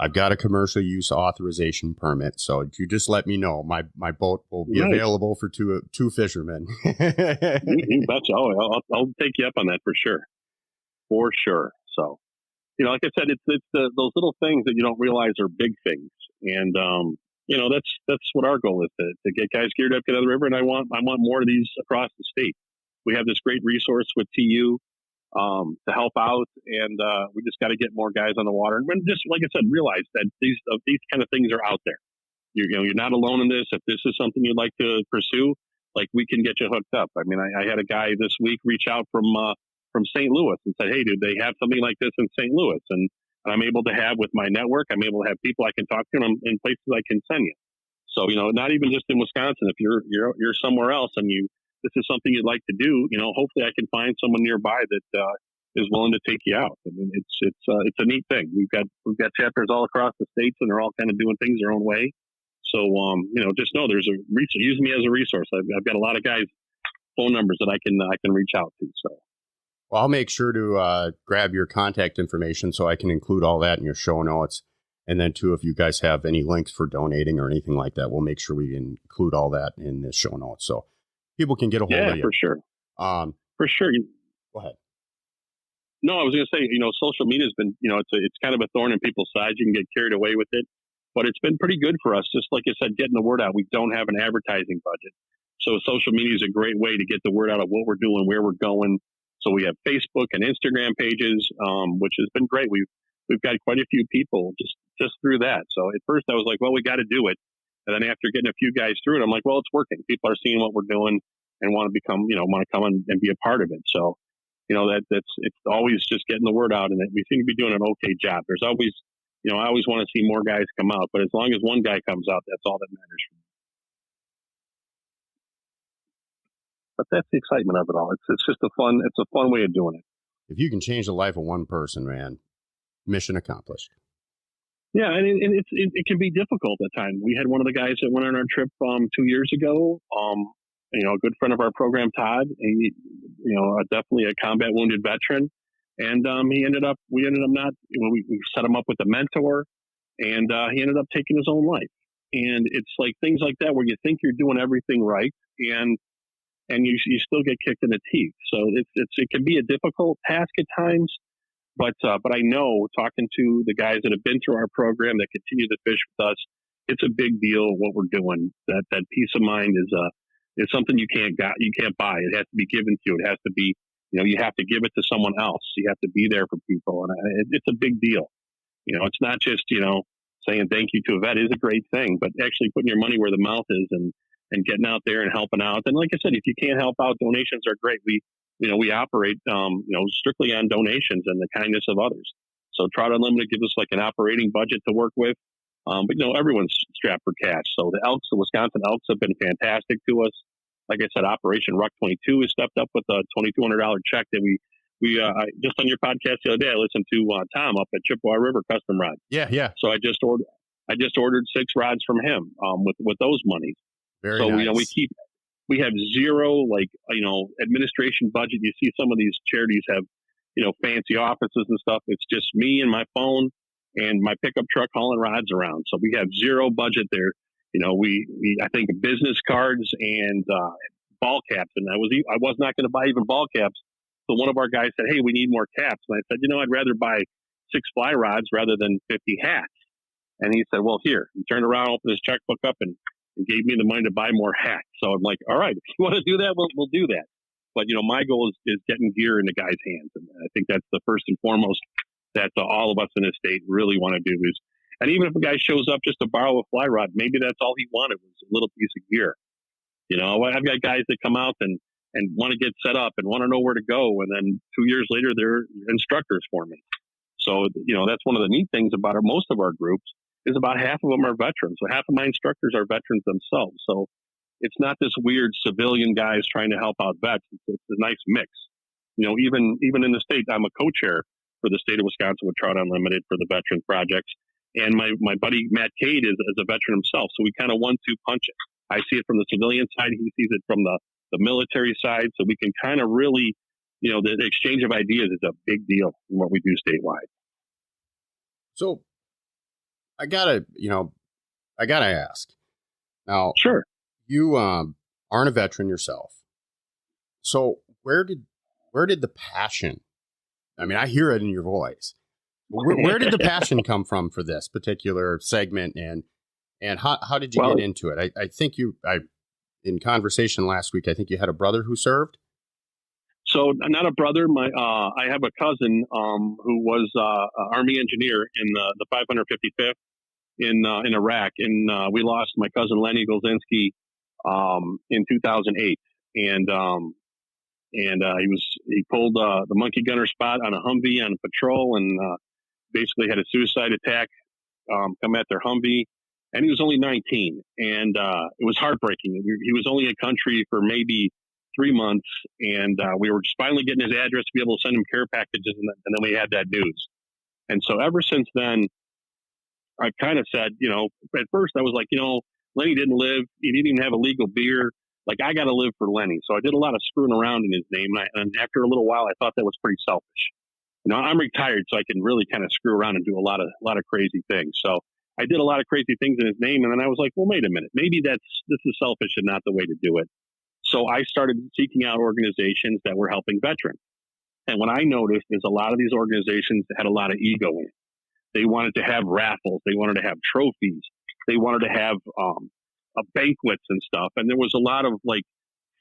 I've got a commercial use authorization permit. So you just let me know. My boat will be available for two fishermen. You betcha. I'll take you up on that for sure. For sure. So, like I said, it's those little things that you don't realize are big things. And, that's what our goal is to get guys geared up, get out of the river. And I want more of these across the state. We have this great resource with TU to help out, and we just got to get more guys on the water. And just like I said, realize that these kind of things are out there. You're not alone in this. If this is something you'd like to pursue, we can get you hooked up. I mean, I had a guy this week reach out from St. Louis and said, hey, dude, they have something like this in St. Louis, and I'm able to have with my network. I'm able to have people I can talk to, and in places I can send you. So not even just in Wisconsin. If you're somewhere else and this is something you'd like to do, hopefully I can find someone nearby that is willing to take you out. I mean, it's a neat thing. We've got chapters all across the states, and they're all kind of doing things their own way. So just know there's a resource. Use me as a resource. I've got a lot of guys' phone numbers that I can reach out to. So. Well, I'll make sure to grab your contact information so I can include all that in your show notes. And then, too, if you guys have any links for donating or anything like that, we'll make sure we include all that in the show notes so people can get a hold of you. Yeah, for sure. For sure. Go ahead. No, I was going to say, social media has been, it's kind of a thorn in people's sides. You can get carried away with it. But it's been pretty good for us. Just like I said, getting the word out. We don't have an advertising budget. So social media is a great way to get the word out of what we're doing, where we're going. So we have Facebook and Instagram pages, which has been great. we've got quite a few people just through that. So at first I was like, well, we got to do it. And then after getting a few guys through it, I'm like, well, it's working. People are seeing what we're doing and want to become, want to come and be a part of it. So, it's always just getting the word out, and we seem to be doing an okay job. There's always, I always want to see more guys come out, but as long as one guy comes out, that's all that matters for me. But that's the excitement of it all. It's just a fun way of doing it. If you can change the life of one person, man, mission accomplished. Yeah, and it can be difficult at times. We had one of the guys that went on our trip 2 years ago. A good friend of our program, Todd. He, definitely a combat wounded veteran, and we ended up not. We set him up with a mentor, and he ended up taking his own life. And it's like things like that where you think you're doing everything right, and you still get kicked in the teeth. So it can be a difficult task at times. But I know, talking to the guys that have been through our program that continue to fish with us, it's a big deal what we're doing. That peace of mind is something you can't buy. It has to be given to you. It has to be, you have to give it to someone else. You have to be there for people, and it's a big deal. It's not just saying thank you to a vet is a great thing, but actually putting your money where the mouth is and getting out there and helping out. And like I said, if you can't help out, donations are great. We operate, strictly on donations and the kindness of others. So Trout Unlimited gives us like an operating budget to work with. But everyone's strapped for cash. So the Wisconsin Elks have been fantastic to us. Like I said, Operation Ruck 22 has stepped up with a $2,200 check that we just on your podcast the other day, I listened to Tom up at Chippewa River Custom Rods. Yeah. So I just ordered 6 rods from him, with those monies. Very so, nice. we have zero, administration budget. You see some of these charities have, fancy offices and stuff. It's just me and my phone and my pickup truck hauling rods around. So we have zero budget there. I think business cards and ball caps. And I was not going to buy even ball caps. So one of our guys said, hey, we need more caps. And I said, I'd rather buy 6 fly rods rather than 50 hats. And he said, well, here. He turned around, opened his checkbook up, and gave me the money to buy more hats. So I'm like, all right, if you want to do that, we'll do that. But, my goal is getting gear in the guys' hands. And I think that's the first and foremost that all of us in the state really want to do is, and even if a guy shows up just to borrow a fly rod, maybe that's all he wanted was a little piece of gear. I've got guys that come out and want to get set up and want to know where to go. And then 2 years later, they're instructors for me. So, that's one of the neat things about most of our groups is about half of them are veterans. So half of my instructors are veterans themselves. So it's not this weird civilian guys trying to help out vets. It's a nice mix. Even in the state, I'm a co-chair for the state of Wisconsin with Trout Unlimited for the veteran projects. And my buddy Matt Cade is a veteran himself. So we kind of 1-2 punch it. I see it from the civilian side. He sees it from the military side. So we can kind of really, the exchange of ideas is a big deal in what we do statewide. So I gotta ask now. Sure. You aren't a veteran yourself. So where did the passion? I mean, I hear it in your voice. Where did the passion come from for this particular segment, and how did you get into it? I think in conversation last week, I think you had a brother who served. So not a brother. I have a cousin who was an Army engineer in the 555th in Iraq, and we lost my cousin Lenny Golzinski in 2008, and he pulled the monkey gunner spot on a Humvee on patrol, and basically had a suicide attack come at their Humvee, and he was only 19, and it was heartbreaking. He was only in country for maybe 3 months, and we were just finally getting his address to be able to send him care packages, and then we had that news. And so ever since then, I kind of said, at first I was like, Lenny didn't live. He didn't even have a legal beer. Like, I got to live for Lenny. So I did a lot of screwing around in his name. And after a little while, I thought that was pretty selfish. I'm retired, so I can really kind of screw around and do a lot of crazy things. So I did a lot of crazy things in his name. And then I was like, well, wait a minute. Maybe this is selfish and not the way to do it. So I started seeking out organizations that were helping veterans. And what I noticed is a lot of these organizations had a lot of ego in it. They wanted to have raffles. They wanted to have trophies. They wanted to have banquets and stuff. And there was a lot of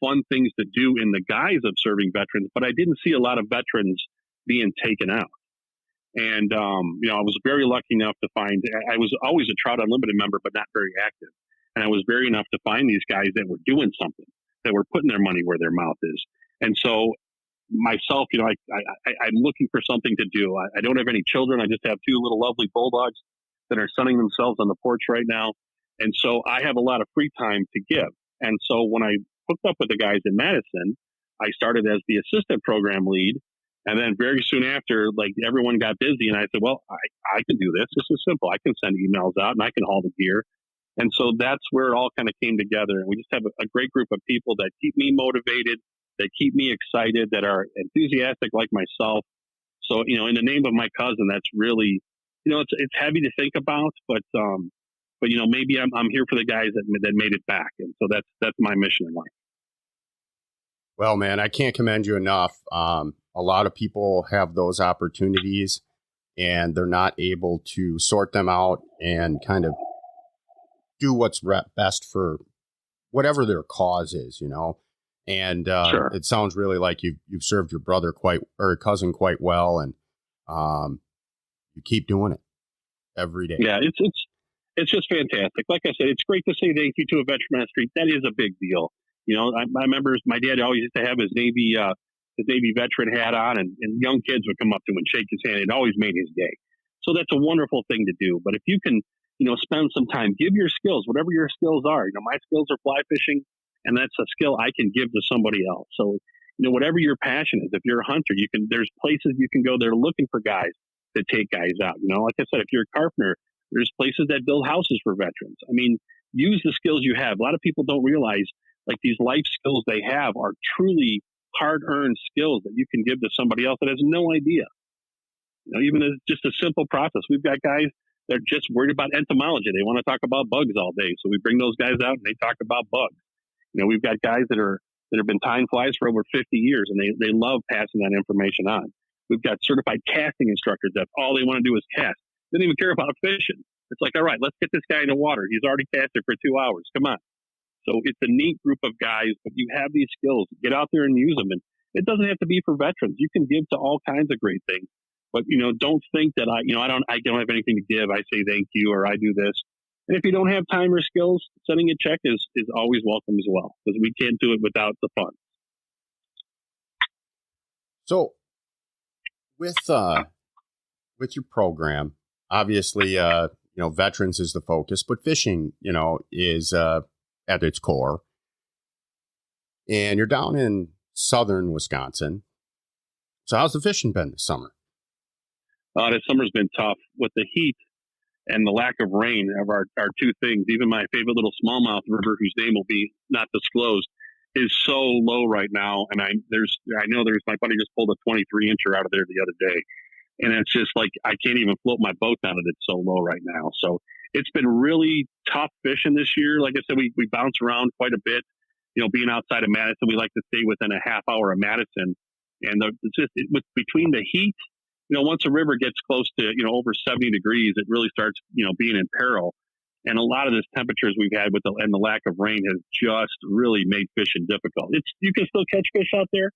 fun things to do in the guise of serving veterans, but I didn't see a lot of veterans being taken out. And, I was very lucky enough to find, I was always a Trout Unlimited member, but not very active. And I was very enough to find these guys that were doing something, that were putting their money where their mouth is. And so myself, I'm looking for something to do. I don't have any children. I just have two little lovely bulldogs that are sunning themselves on the porch right now. And so I have a lot of free time to give. And so when I hooked up with the guys in Madison, I started as the assistant program lead. And then very soon after, like, everyone got busy, and I said, well, I can do this. This is simple. I can send emails out and I can haul the gear. And so that's where it all kind of came together. And we just have a great group of people that keep me motivated, that keep me excited, that are enthusiastic like myself. So, in the name of my cousin, that's really, it's heavy to think about, but maybe I'm here for the guys that made it back. And so that's my mission in life. Well, man, I can't commend you enough. A lot of people have those opportunities and they're not able to sort them out and kind of do what's best for whatever their cause is, And Sure. It sounds really like you've served your brother cousin quite well, and you keep doing it every day. Yeah, it's just fantastic. Like I said, it's great to say thank you to a veteran on the street. That is a big deal. I remember my dad always used to have his Navy veteran hat on, and young kids would come up to him and shake his hand. It always made his day. So that's a wonderful thing to do. But if you can, spend some time, give your skills, whatever your skills are. My skills are fly fishing, and that's a skill I can give to somebody else. So, whatever your passion is, if you're a hunter, there's places you can go. They're looking for guys to take guys out. Like I said, if you're a carpenter, there's places that build houses for veterans. I mean, use the skills you have. A lot of people don't realize, like, these life skills they have are truly hard-earned skills that you can give to somebody else that has no idea. Even as just a simple process. We've got guys that are just worried about entomology. They want to talk about bugs all day. So we bring those guys out and they talk about bugs. We've got guys that have been tying flies for over 50 years, and they love passing that information on. We've got certified casting instructors that all they want to do is cast. They don't even care about fishing. It's like, all right, let's get this guy in the water. He's already casted for 2 hours. Come on. So it's a neat group of guys, but you have these skills. Get out there and use them. And it doesn't have to be for veterans. You can give to all kinds of great things. But, don't think that I don't have anything to give. I say thank you, or I do this. And if you don't have time or skills, sending a check is always welcome as well, because we can't do it without the funds. So with your program, obviously, veterans is the focus, but fishing, is at its core. And you're down in southern Wisconsin. So how's the fishing been this summer? This summer's been tough with the heat and the lack of rain of our two things. Even my favorite little smallmouth river, whose name will be not disclosed, is so low right now. And I know my buddy just pulled a 23-incher out of there the other day. And it's just like, I can't even float my boat down it. It's so low right now. So it's been really tough fishing this year. Like I said, we bounce around quite a bit. Being outside of Madison, we like to stay within a half hour of Madison. And between the heat, once a river gets close to, over 70 degrees, it really starts, being in peril. And a lot of this temperatures we've had and the lack of rain has just really made fishing difficult. You can still catch fish out there.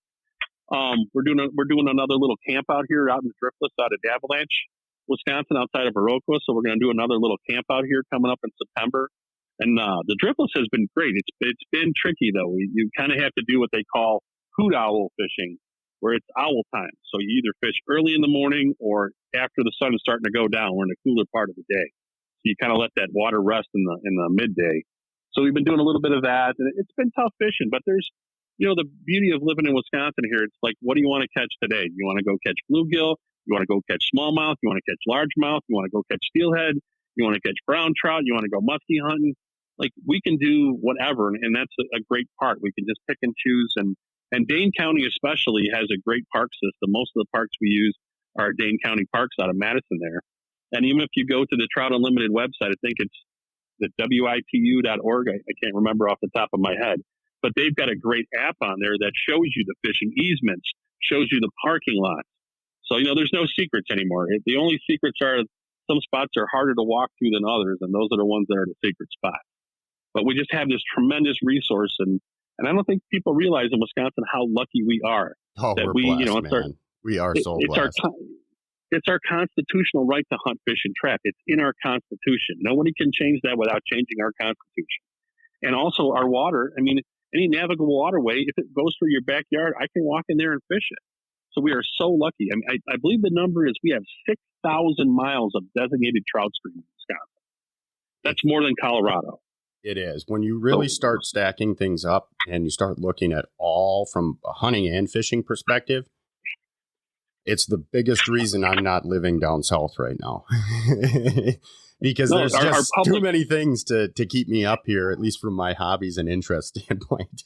We're doing another little camp out here out in the Driftless out of Avalanche, Wisconsin, outside of Iroquois. So we're going to do another little camp out here coming up in September. And the Driftless has been great. It's been tricky though. You kind of have to do what they call hoot owl fishing, where it's owl time. So you either fish early in the morning or after the sun is starting to go down. We're in the cooler part of the day. So you kind of let that water rest in the midday. So we've been doing a little bit of that, and it's been tough fishing, but there's, the beauty of living in Wisconsin here. It's like, what do you want to catch today? You want to go catch bluegill? You want to go catch smallmouth? You want to catch largemouth? You want to go catch steelhead? You want to catch brown trout? You want to go muskie hunting? Like, we can do whatever. And that's a great part. We can just pick and choose. And Dane County especially has a great park system. Most of the parks we use are Dane County parks out of Madison there. And even if you go to the Trout Unlimited website, I think it's the SWTU.org. I can't remember off the top of my head. But they've got a great app on there that shows you the fishing easements, shows you the parking lots. So, there's no secrets anymore. The only secrets are some spots are harder to walk through than others, and those are the ones that are the secret spots. But we just have this tremendous resource, and I don't think people realize in Wisconsin how lucky we are. Oh, that we're blessed, man. We are so blessed. It's our constitutional right to hunt, fish, and trap. It's in our Constitution. Nobody can change that without changing our Constitution. And also our water. I mean, any navigable waterway, if it goes through your backyard, I can walk in there and fish it. So we are so lucky. I mean, I believe the number is we have 6,000 miles of designated trout stream in Wisconsin. That's more than Colorado. It is. When you really start stacking things up and you start looking at all from a hunting and fishing perspective, it's the biggest reason I'm not living down south right now. Because there's just too many things to keep me up here, at least from my hobbies and interest standpoint.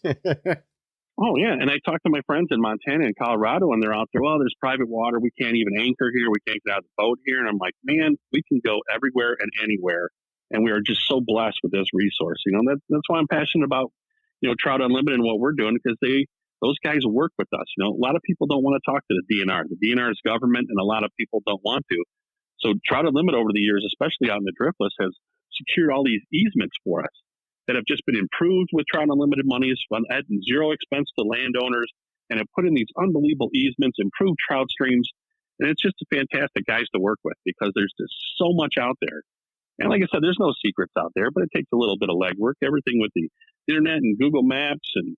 Oh, yeah. And I talk to my friends in Montana and Colorado, and they're out there, well, there's private water. We can't even anchor here. We can't get out of the boat here. And I'm like, man, we can go everywhere and anywhere. And we are just so blessed with this resource. You know, that's why I'm passionate about, you know, Trout Unlimited and what we're doing, because those guys work with us. You know, a lot of people don't want to talk to the DNR. The DNR is government, and a lot of people don't want to. So Trout Unlimited over the years, especially out in the driftless, has secured all these easements for us that have just been improved with Trout Unlimited monies at zero expense to landowners, and have put in these unbelievable easements, improved trout streams. And it's just fantastic guys to work with, because there's just so much out there. And like I said, there's no secrets out there, but it takes a little bit of legwork. Everything with the internet and Google Maps and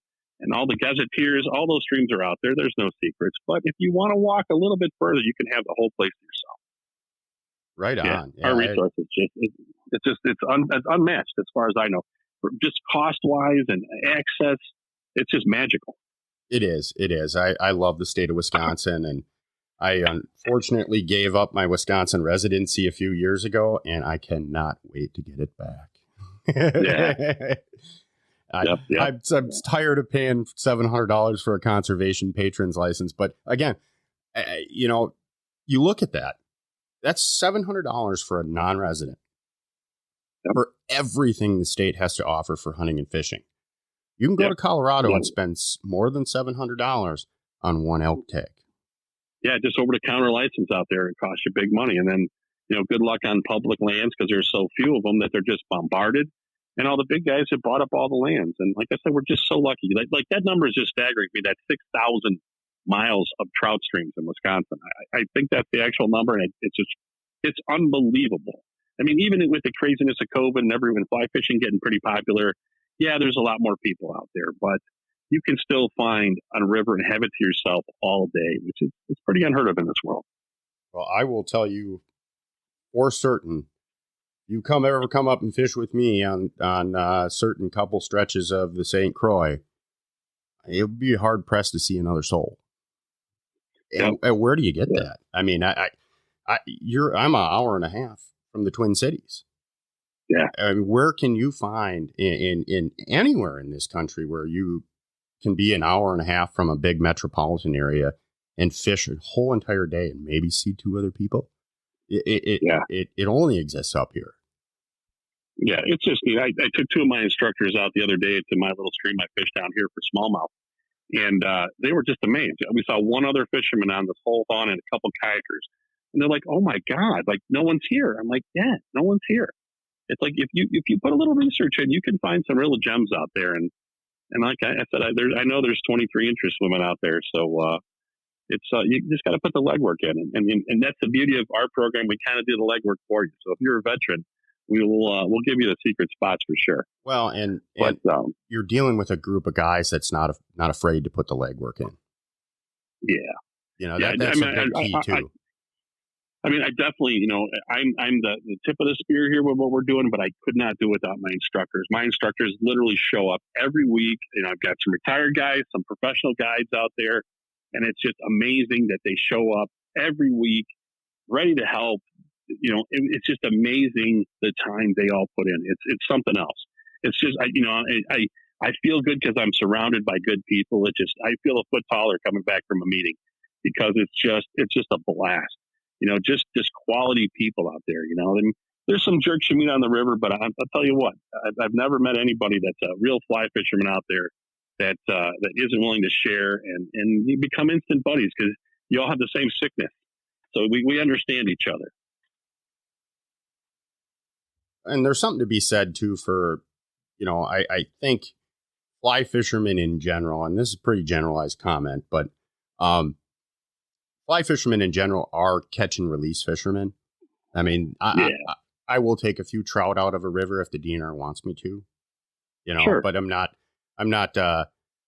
all the gazetteers, all those streams are out there. There's no secrets. But if you want to walk a little bit further, you can have the whole place to yourself. Right on. Yeah, our resources, it's unmatched as far as I know. Just cost-wise and access, it's just magical. It is. It is. I love the state of Wisconsin, and I unfortunately gave up my Wisconsin residency a few years ago, and I cannot wait to get it back. Yeah. I'm tired of paying $700 for a conservation patron's license. But again, you know, you look at that. That's $700 for a non-resident for everything the state has to offer for hunting and fishing. You can go to Colorado and spend more than $700 on one elk tag. Yeah, just over-the-counter license out there. It costs you big money. And then, you know, good luck on public lands, because there's so few of them that they're just bombarded. And all the big guys have bought up all the lands. And like I said, we're just so lucky. Like that number is just staggering to me, that 6,000 miles of trout streams in Wisconsin. I think that's the actual number, and it's unbelievable. I mean, even with the craziness of COVID and everyone fly fishing getting pretty popular, yeah, there's a lot more people out there, but you can still find a river and have it to yourself all day, which is it's pretty unheard of in this world. Well, I will tell you for certain, you ever come up and fish with me on certain couple stretches of the St. Croix, it would be hard pressed to see another soul. And where do you get that? I mean, I'm an hour and a half from the Twin Cities. Yeah. I mean, where can you find in anywhere in this country where you can be an hour and a half from a big metropolitan area and fish a whole entire day and maybe see two other people? It only exists up here. Yeah, it's just neat. I took two of my instructors out the other day to my little stream I fish down here for smallmouth, and they were just amazed. We saw one other fisherman on this whole pond and a couple kayakers, and they're like, "Oh my God, like no one's here." I'm like, "Yeah, no one's here." It's like if you put a little research in, you can find some real gems out there. And like I said, I know there's 23 interest women out there, so it's you just got to put the legwork in, and that's the beauty of our program. We kind of do the legwork for you. So if you're a veteran, we'll give you the secret spots for sure. Well, and you're dealing with a group of guys that's not afraid to put the legwork in. Yeah, you know that's a big key too. I mean, I definitely, you know, I'm the tip of the spear here with what we're doing, but I could not do it without my instructors. My instructors literally show up every week. You know, I've got some retired guys, some professional guides out there, and it's just amazing that they show up every week, ready to help. You know, it's just amazing the time they all put in. It's something else. It's just, I feel good because I'm surrounded by good people. I feel a foot taller coming back from a meeting because it's just a blast. You know, just quality people out there, you know, and there's some jerks you meet on the river, but I'll tell you what, I've never met anybody that's a real fly fisherman out there that isn't willing to share, and you become instant buddies because you all have the same sickness. So we understand each other. And there's something to be said too for, you know, I think fly fishermen in general, and this is a pretty generalized comment, but fly fishermen in general are catch and release fishermen. I mean, I will take a few trout out of a river if the DNR wants me to, Sure. but I'm not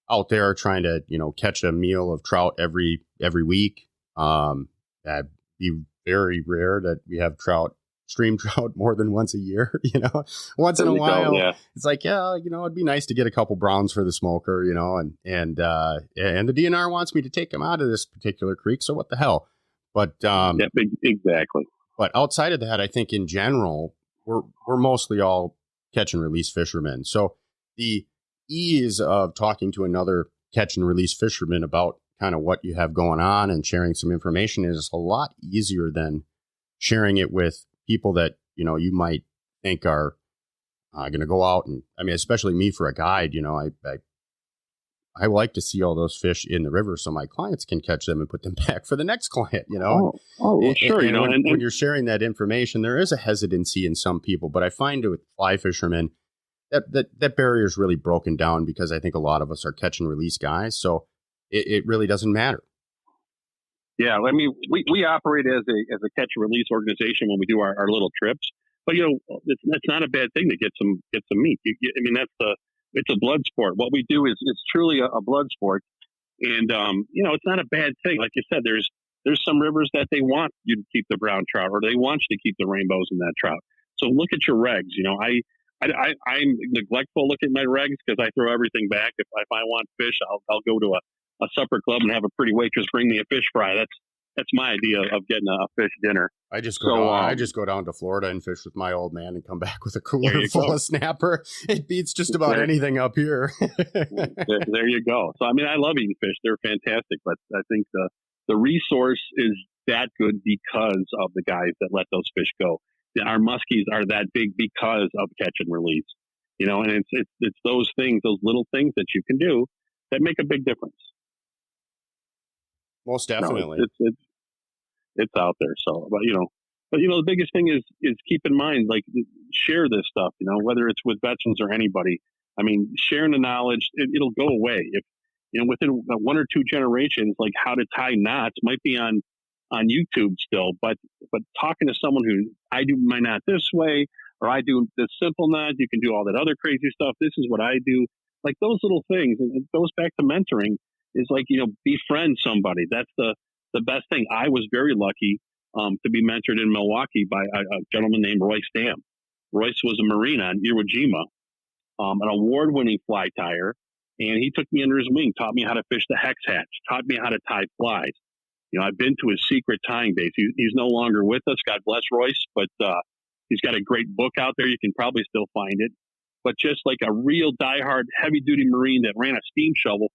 out there trying to, catch a meal of trout every week. That'd be very rare that we have stream trout more than once a year, once in a while. It's like, it'd be nice to get a couple browns for the smoker, and the DNR wants me to take them out of this particular creek. So what the hell? But, exactly. But outside of that, I think in general, we're mostly all catch and release fishermen. So the ease of talking to another catch and release fisherman about kind of what you have going on and sharing some information is a lot easier than sharing it with people that, you might think are going to go out. And I mean, especially me for a guide, I like to see all those fish in the river so my clients can catch them and put them back for the next client, Sure. And when you're sharing that information, there is a hesitancy in some people, but I find with fly fishermen that barrier is really broken down because I think a lot of us are catch and release guys. So it really doesn't matter. Yeah, I mean, we operate as a catch and release organization when we do our little trips. But it's not a bad thing to get some meat. It's a blood sport. What we do is it's truly a blood sport, and it's not a bad thing. Like you said, there's some rivers that they want you to keep the brown trout, or they want you to keep the rainbows in that trout. So look at your regs. I'm neglectful looking at my regs because I throw everything back. If I want fish, I'll go to a supper club and have a pretty waitress bring me a fish fry. That's my idea of getting a fish dinner. I just go down to Florida and fish with my old man and come back with a cooler full of snapper. It beats just about anything up here. there you go. So I mean, I love eating fish; they're fantastic. But I think the resource is that good because of the guys that let those fish go. Our muskies are that big because of catch and release. And it's those things, those little things that you can do that make a big difference. Most definitely. It's out there. So, but the biggest thing is keep in mind, like, share this stuff, whether it's with veterans or anybody. I mean, sharing the knowledge, it'll go away. If, within one or two generations, like how to tie knots might be on YouTube still, but talking to someone who, I do my knot this way, or I do this simple knot, you can do all that other crazy stuff. This is what I do. Like those little things. And it goes back to mentoring is like, befriend somebody. That's the best thing. I was very lucky to be mentored in Milwaukee by a gentleman named Royce Dam. Royce was a Marine on Iwo Jima, an award-winning fly tyer, and he took me under his wing, taught me how to fish the hex hatch, taught me how to tie flies. I've been to his secret tying base. He's no longer with us. God bless Royce, but he's got a great book out there. You can probably still find it. But just like a real diehard heavy-duty Marine that ran a steam shovel,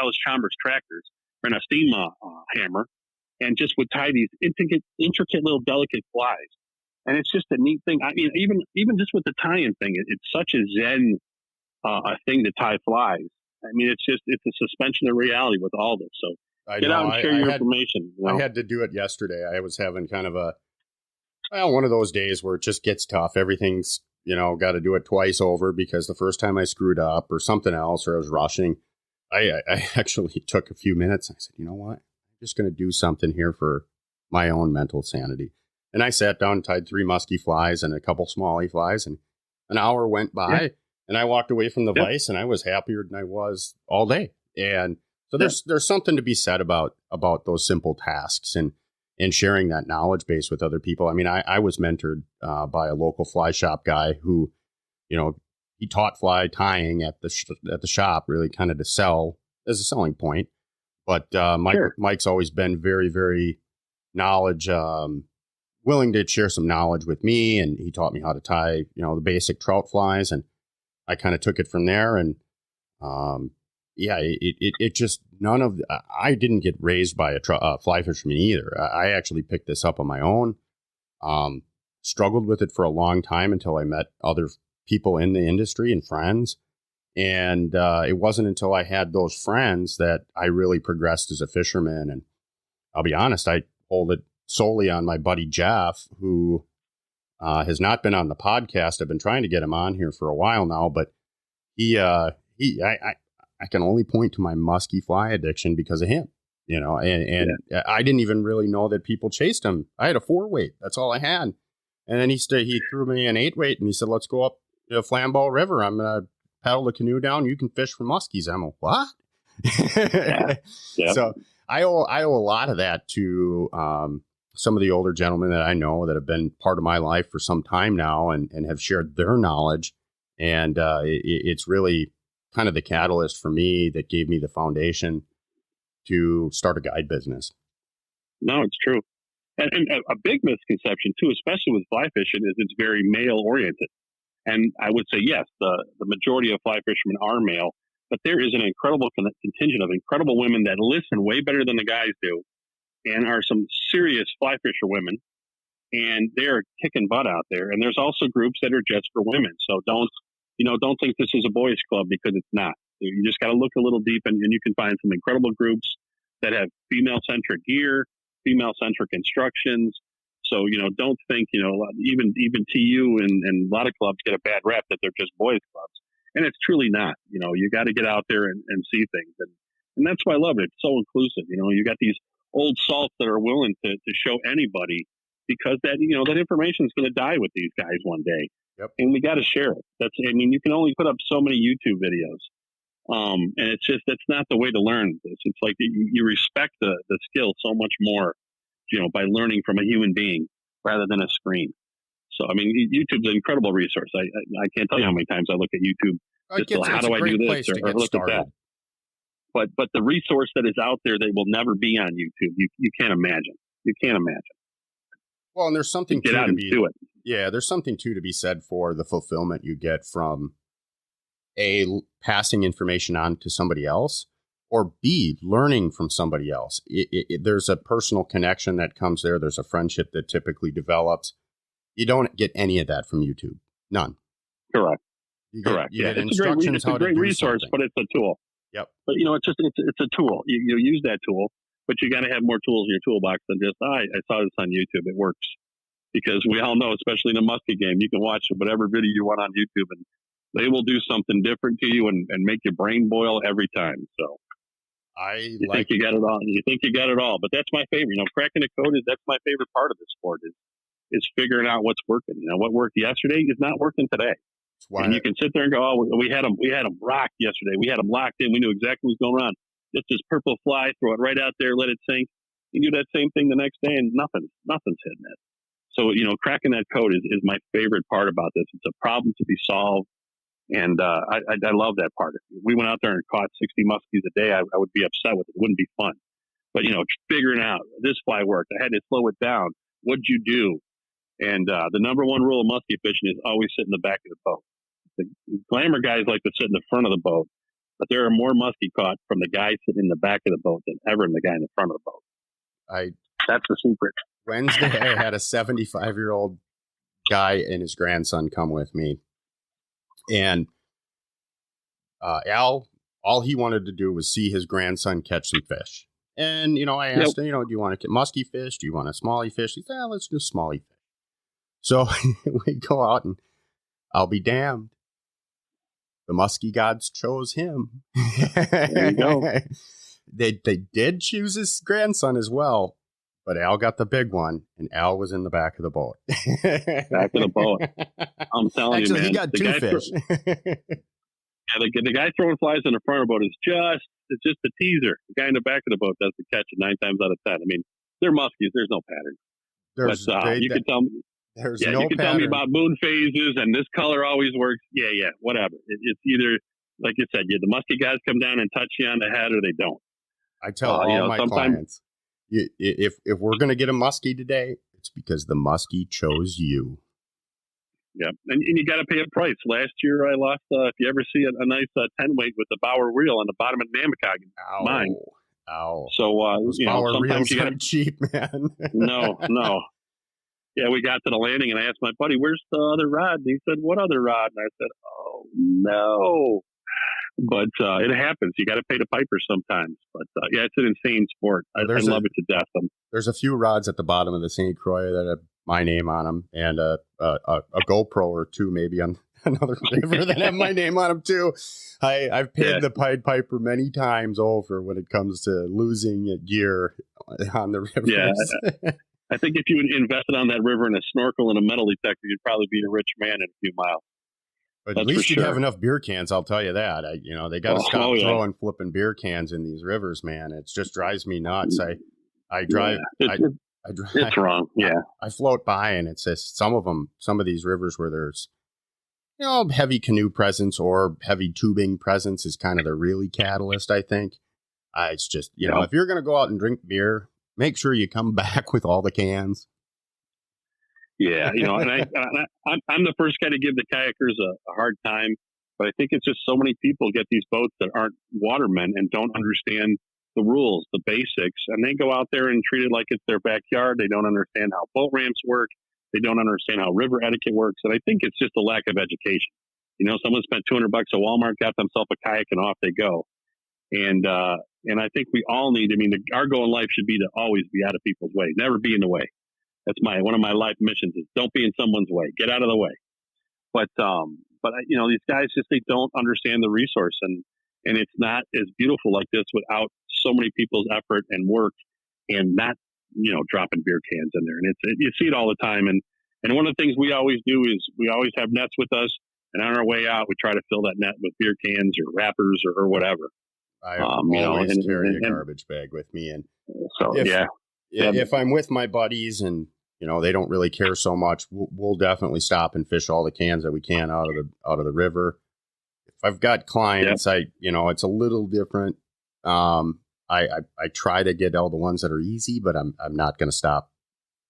Ellis Chambers tractors, ran a steam hammer, and just would tie these intricate little delicate flies. And it's just a neat thing. I mean, even just with the tying thing, it's such a zen a thing to tie flies. I mean, it's a suspension of reality with all this. So get out and share your information. I had to do it yesterday. I was having kind of one of those days where it just gets tough. Everything's, got to do it twice over because the first time I screwed up or something else, or I was rushing. I actually took a few minutes. I said, you know what? I'm just going to do something here for my own mental sanity. And I sat down and tied 3 musky flies and a couple smallie flies, and an hour went by and I walked away from the vise and I was happier than I was all day. And so there's something to be said about those simple tasks and sharing that knowledge base with other people. I mean, I was mentored by a local fly shop guy who, he taught fly tying at the shop, really kind of to sell as a selling point. But Mike's always been very, very knowledge, willing to share some knowledge with me. And he taught me how to tie, the basic trout flies. And I kind of took it from there. And it just I didn't get raised by a fly fisherman either. I actually picked this up on my own. Struggled with it for a long time until I met other people in the industry and friends. And it wasn't until I had those friends that I really progressed as a fisherman. And I'll be honest, I hold it solely on my buddy Jeff, who has not been on the podcast. I've been trying to get him on here for a while now, but I can only point to my musky fly addiction because of him. and I didn't even really know that people chased him. I had a 4-weight. That's all I had. And then he threw me an 8-weight and he said, let's go up to Flambeau River. I'm going to paddle the canoe down. You can fish for muskies. I'm like, what? Yeah. So I owe a lot of that to some of the older gentlemen that I know that have been part of my life for some time now and have shared their knowledge. And it's really kind of the catalyst for me that gave me the foundation to start a guide business. No, it's true. And a big misconception, too, especially with fly fishing, is it's very male-oriented. And I would say, yes, the majority of fly fishermen are male, but there is an incredible contingent of incredible women that listen way better than the guys do and are some serious fly fisher women. And they're kicking butt out there. And there's also groups that are just for women. So don't think this is a boys' club, because it's not. You just got to look a little deep, and you can find some incredible groups that have female-centric gear, female-centric instructions. So, don't think, even TU and a lot of clubs get a bad rep that they're just boys' clubs. And it's truly not. You got to get out there and see things. And that's why I love it. It's so inclusive. You got these old salts that are willing to show anybody, because that information is going to die with these guys one day. Yep. And we got to share it. You can only put up so many YouTube videos. And that's not the way to learn this. It's like you respect the skill so much more, by learning from a human being rather than a screen. So, YouTube's an incredible resource. I can't tell you how many times I look at YouTube. How do I do this or look started. At that? But the resource that is out there that will never be on YouTube, you can't imagine. You can't imagine. Well, and there's something get out and do it. Yeah, there's something too to be said for the fulfillment you get from passing information on to somebody else, or B, learning from somebody else. There's a personal connection that comes there. There's a friendship that typically develops. You don't get any of that from YouTube. None. Correct. Correct. It's a great resource, something. but it's a tool. Yep. But it's a tool. You use that tool, but you got to have more tools in your toolbox than just I saw this on YouTube. It works, because we all know, especially in the muskie game, you can watch whatever video you want on YouTube, and they will do something different to you and make your brain boil every time. So you think you got it all. You think you got it all, but that's my favorite. Cracking the code that's my favorite part of the sport is figuring out what's working. What worked yesterday is not working today. And you can sit there and go, oh, we had them rocked yesterday. We had them locked in. We knew exactly what was going on. Just this purple fly, throw it right out there, let it sink. You do that same thing the next day, and nothing's hitting it. So, cracking that code is my favorite part about this. It's a problem to be solved. And I love that part. If we went out there and caught 60 muskies a day, I would be upset with it. It wouldn't be fun. But, figuring out this fly worked. I had to slow it down. What'd you do? And the number one rule of muskie fishing is always sit in the back of the boat. The glamour guys like to sit in the front of the boat, but there are more muskie caught from the guy sitting in the back of the boat than ever in the guy in the front of the boat. That's the secret. Wednesday, I had a 75-year-old guy and his grandson come with me. And Al, all he wanted to do was see his grandson catch some fish. And, I asked him, do you want to get muskie fish? Do you want a smallie fish? He said, let's do smallie fish. So we go out, and I'll be damned, the muskie gods chose him. There you go. They did choose his grandson as well, but Al got the big one, and Al was in the back of the boat. Back of the boat. I'm telling you, man. He got two fish. The guy throwing flies in the front of the boat is just a teaser. The guy in the back of the boat does the catch 9 times out of 10. They're muskies. There's no pattern. You can tell me. You can tell me about moon phases and this color always works. Yeah, whatever. It's either, like you said, the muskie guys come down and touch you on the head, or they don't. I tell all my clients, if we're going to get a muskie today, it's because the muskie chose you. Yeah, and you got to pay a price. Last year, I lost. If you ever see a nice 10-weight with the Bauer reel on the bottom of the Namakagon, mine. Ow. So Bauer sometimes you got to cheap, man. No. Yeah, we got to the landing, and I asked my buddy, "Where's the other rod?" And he said, "What other rod?" And I said, "Oh no." But it happens. You got to pay the piper sometimes. But it's an insane sport. I love it to death. There's a few rods at the bottom of the St. Croix that have my name on them, and a GoPro or two maybe on another river that have my name on them too. I've paid the Pied Piper many times over when it comes to losing gear on the rivers. Yeah. I think if you invested on that river in a snorkel and a metal detector, you'd probably be a rich man in a few miles. But at least you'd have enough beer cans, I'll tell you that. They got to stop throwing flipping beer cans in these rivers, man. It just drives me nuts. I drive. It's wrong. Yeah. I float by, and it's just some of these rivers where there's, heavy canoe presence or heavy tubing presence is kind of the really catalyst, I think. It's just, if you're going to go out and drink beer, make sure you come back with all the cans. Yeah, and I'm the first guy to give the kayakers a hard time, but I think it's just so many people get these boats that aren't watermen and don't understand the rules, the basics, and they go out there and treat it like it's their backyard. They don't understand how boat ramps work. They don't understand how river etiquette works, and I think it's just a lack of education. Someone spent $200 at Walmart, got themselves a kayak, and off they go. And I think we all need. Our goal in life should be to always be out of people's way, never be in the way. That's one of my life missions is don't be in someone's way, get out of the way. But these guys they don't understand the resource, and it's not as beautiful like this without so many people's effort and work, and not dropping beer cans in there. And you see it all the time. And one of the things we always do is we always have nets with us, and on our way out we try to fill that net with beer cans or wrappers or whatever. I always carry a garbage bag with me, and so if I'm with my buddies and they don't really care so much, we'll definitely stop and fish all the cans that we can out of the river. If I've got clients, it's a little different. I try to get all the ones that are easy, but I'm not going to stop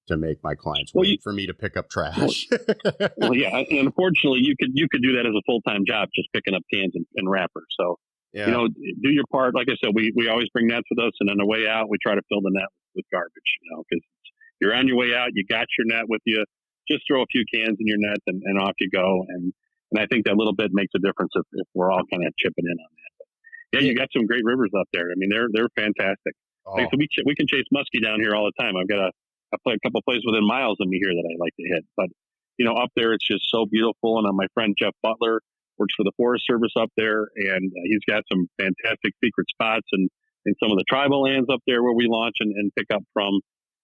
to make my clients wait for me to pick up trash. Yeah, and unfortunately, you could do that as a full-time job, just picking up cans and wrappers. So. Yeah. Do your part. Like I said, we always bring nets with us, and on the way out, we try to fill the net with garbage. Because you're on your way out, you got your net with you. Just throw a few cans in your net, and off you go. And I think that little bit makes a difference if we're all kind of chipping in on that. But you got some great rivers up there. They're fantastic. Oh. Like, so we can chase muskie down here all the time. I play a couple places within miles of me here that I like to hit. But up there, it's just so beautiful. And my friend Jeff Butler works for the Forest Service up there, and he's got some fantastic secret spots and some of the tribal lands up there where we launch and pick up from.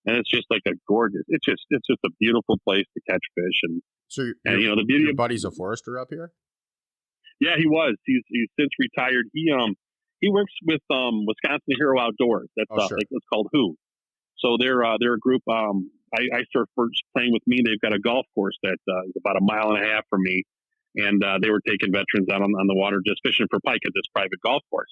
And it's just like a gorgeous. It's just a beautiful place to catch fish. And so, the beauty your of buddy's a forester up here. Yeah, he was. He's since retired. He works with Wisconsin Hero Outdoors. That's it's called Who. So they're a group. I surf first playing with me. They've got a golf course that is about a mile and a half from me. And they were taking veterans out on the water just fishing for pike at this private golf course.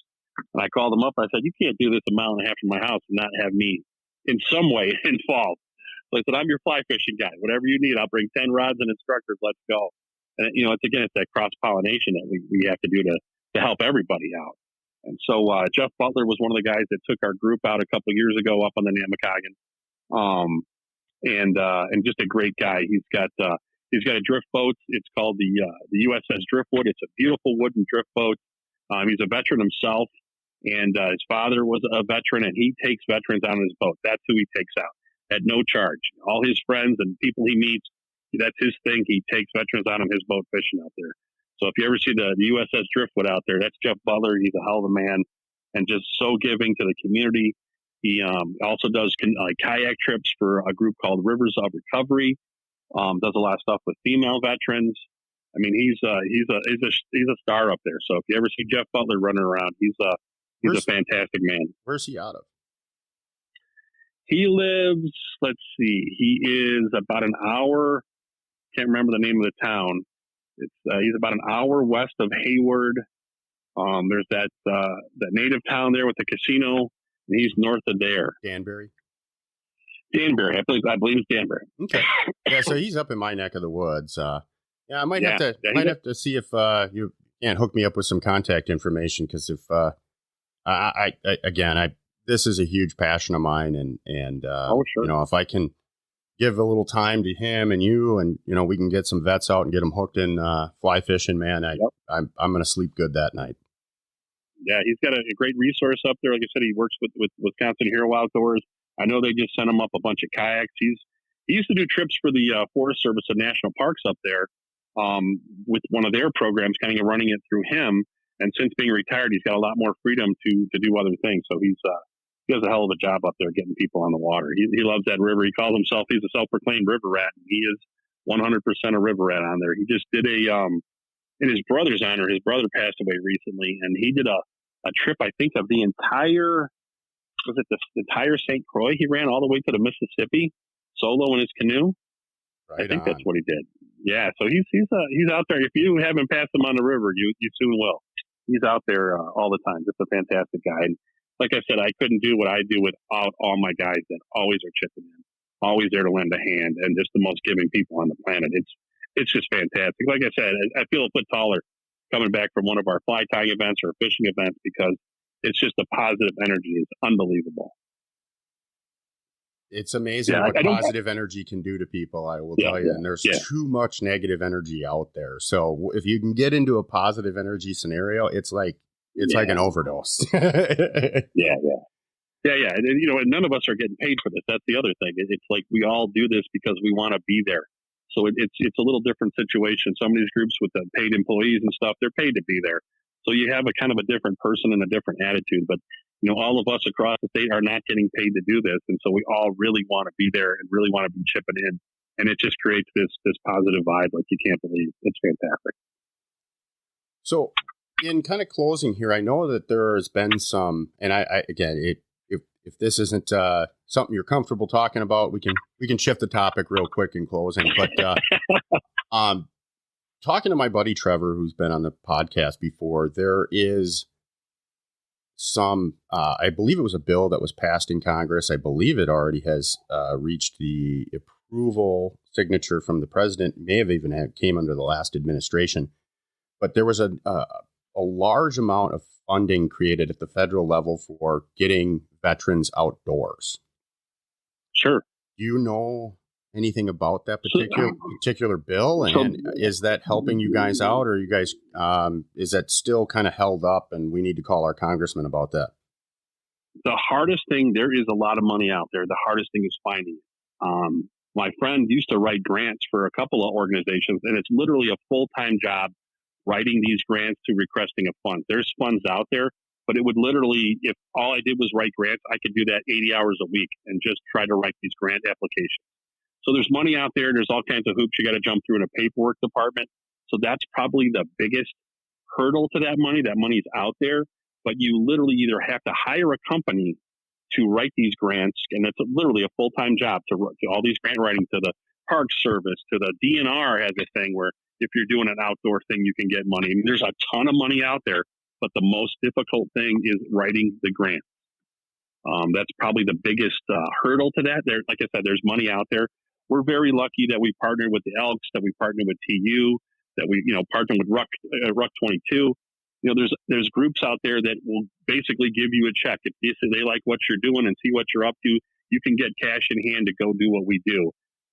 And I called them up. I said, you can't do this a mile and a half from my house and not have me in some way involved. So I said, I'm your fly fishing guy. Whatever you need, I'll bring 10 rods and instructors. Let's go. And, it's that cross-pollination that we have to do to help everybody out. And so Jeff Butler was one of the guys that took our group out a couple of years ago up on the Namakagon. And just a great guy. He's got a drift boat. It's called the USS Driftwood. It's a beautiful wooden drift boat. He's a veteran himself, and his father was a veteran, and he takes veterans out on his boat. That's who he takes out at no charge. All his friends and people he meets, that's his thing. He takes veterans out on his boat fishing out there. So if you ever see the USS Driftwood out there, that's Jeff Butler. He's a hell of a man and just so giving to the community. He also does kayak trips for a group called Rivers of Recovery. Does a lot of stuff with female veterans. He's a star up there. So if you ever see Jeff Butler running around, he's a fantastic man. Where's he out of? He lives. Let's see. He is about an hour. Can't remember the name of the town. He's about an hour west of Hayward. There's that native town there with the casino, and he's north of there. Danbury. I believe it's Danbury. Okay. Yeah, so he's up in my neck of the woods. I might have to see if you can hook me up with some contact information, because if this is a huge passion of mine, and sure. If I can give a little time to him and you, and we can get some vets out and get them hooked in fly fishing, man. I'm going to sleep good that night. Yeah, he's got a great resource up there. Like I said, he works with Wisconsin Hero Outdoors. I know they just sent him up a bunch of kayaks. He used to do trips for the Forest Service and national parks up there. with one of their programs, kind of running it through him. And since being retired, he's got a lot more freedom to do other things. So he does a hell of a job up there getting people on the water. He loves that river. He calls himself, he's a self-proclaimed river rat, and he is 100% a river rat on there. He just did in his brother's honor, his brother passed away recently, and he did a trip, I think, of the entire St. Croix. He ran all the way to the Mississippi solo in his canoe. Right I think on. that's what he did. Yeah, so he's out there. If you haven't passed him on the river, you soon will. He's out there all the time. Just a fantastic guy. And like I said, I couldn't do what I do without all my guys that always are chipping in, always there to lend a hand, and just the most giving people on the planet. It's just fantastic. Like I said, I feel a foot taller coming back from one of our fly tying events or fishing events because it's just the positive energy is unbelievable. It's amazing what positive energy can do to people, I will tell you. And there's too much negative energy out there. So if you can get into a positive energy scenario, it's like an overdose. Yeah. And, and none of us are getting paid for this. That's the other thing. It's like we all do this because we want to be there. So it's a little different situation. Some of these groups with the paid employees and stuff, they're paid to be there. So you have a kind of a different person and a different attitude. But all of us across the state are not getting paid to do this. And so we all really want to be there and really want to be chipping in. And it just creates this positive vibe like you can't believe. It's fantastic. So in kind of closing here, I know that there has been some, and I again, if this isn't something you're comfortable talking about, we can shift the topic real quick in closing. But talking to my buddy Trevor, who's been on the podcast before, there is some, I believe it was a bill that was passed in Congress. I believe it already has reached the approval signature from the president. May have even came under the last administration. But there was a large amount of funding created at the federal level for getting veterans outdoors. Sure. Do you know anything about that particular bill? And is that helping you guys out, or you guys, is that still kind of held up and we need to call our congressman about that? The hardest thing, there is a lot of money out there. The hardest thing is finding it. My friend used to write grants for a couple of organizations, and it's literally a full-time job writing these grants to requesting a fund. There's funds out there, but it would literally, if all I did was write grants, I could do that 80 hours a week and just try to write these grant applications. So there's money out there. There's all kinds of hoops you got to jump through in a paperwork department. So that's probably the biggest hurdle to that money. That money's out there, but you literally either have to hire a company to write these grants, and it's literally a full-time job to all these grant writing, to the Park Service, to the DNR has a thing where if you're doing an outdoor thing, you can get money. I mean, there's a ton of money out there, but the most difficult thing is writing the grant. That's probably the biggest hurdle to that. There, like I said, there's money out there. We're very lucky that we partnered with the Elks, that we partnered with TU, that we partnered with Ruck 22. There's groups out there that will basically give you a check if they like what you're doing and see what you're up to. You can get cash in hand to go do what we do.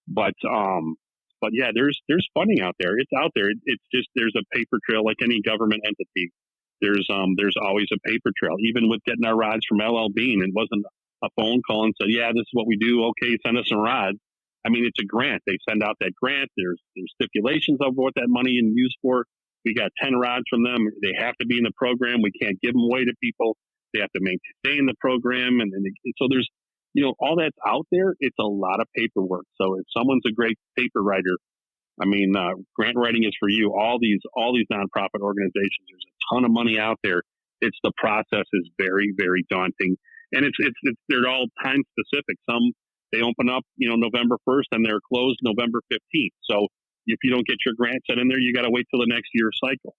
But yeah, there's funding out there. It's out there. It's just there's a paper trail like any government entity. There's always a paper trail. Even with getting our rods from LL Bean, it wasn't a phone call and said, yeah, this is what we do. Okay, send us some rods. I mean, it's a grant. They send out that grant. There's stipulations of what that money is used for. We got 10 rods from them. They have to be in the program. We can't give them away to people. They have to maintain the program. And so there's, all that's out there. It's a lot of paperwork. So if someone's a great paper writer, I mean, grant writing is for you. All these nonprofit organizations, there's a ton of money out there. It's the process is very, very daunting. And they're all time specific. Some, they open up, November 1st and they're closed November 15th. So if you don't get your grant set in there, you got to wait till the next year's cycle.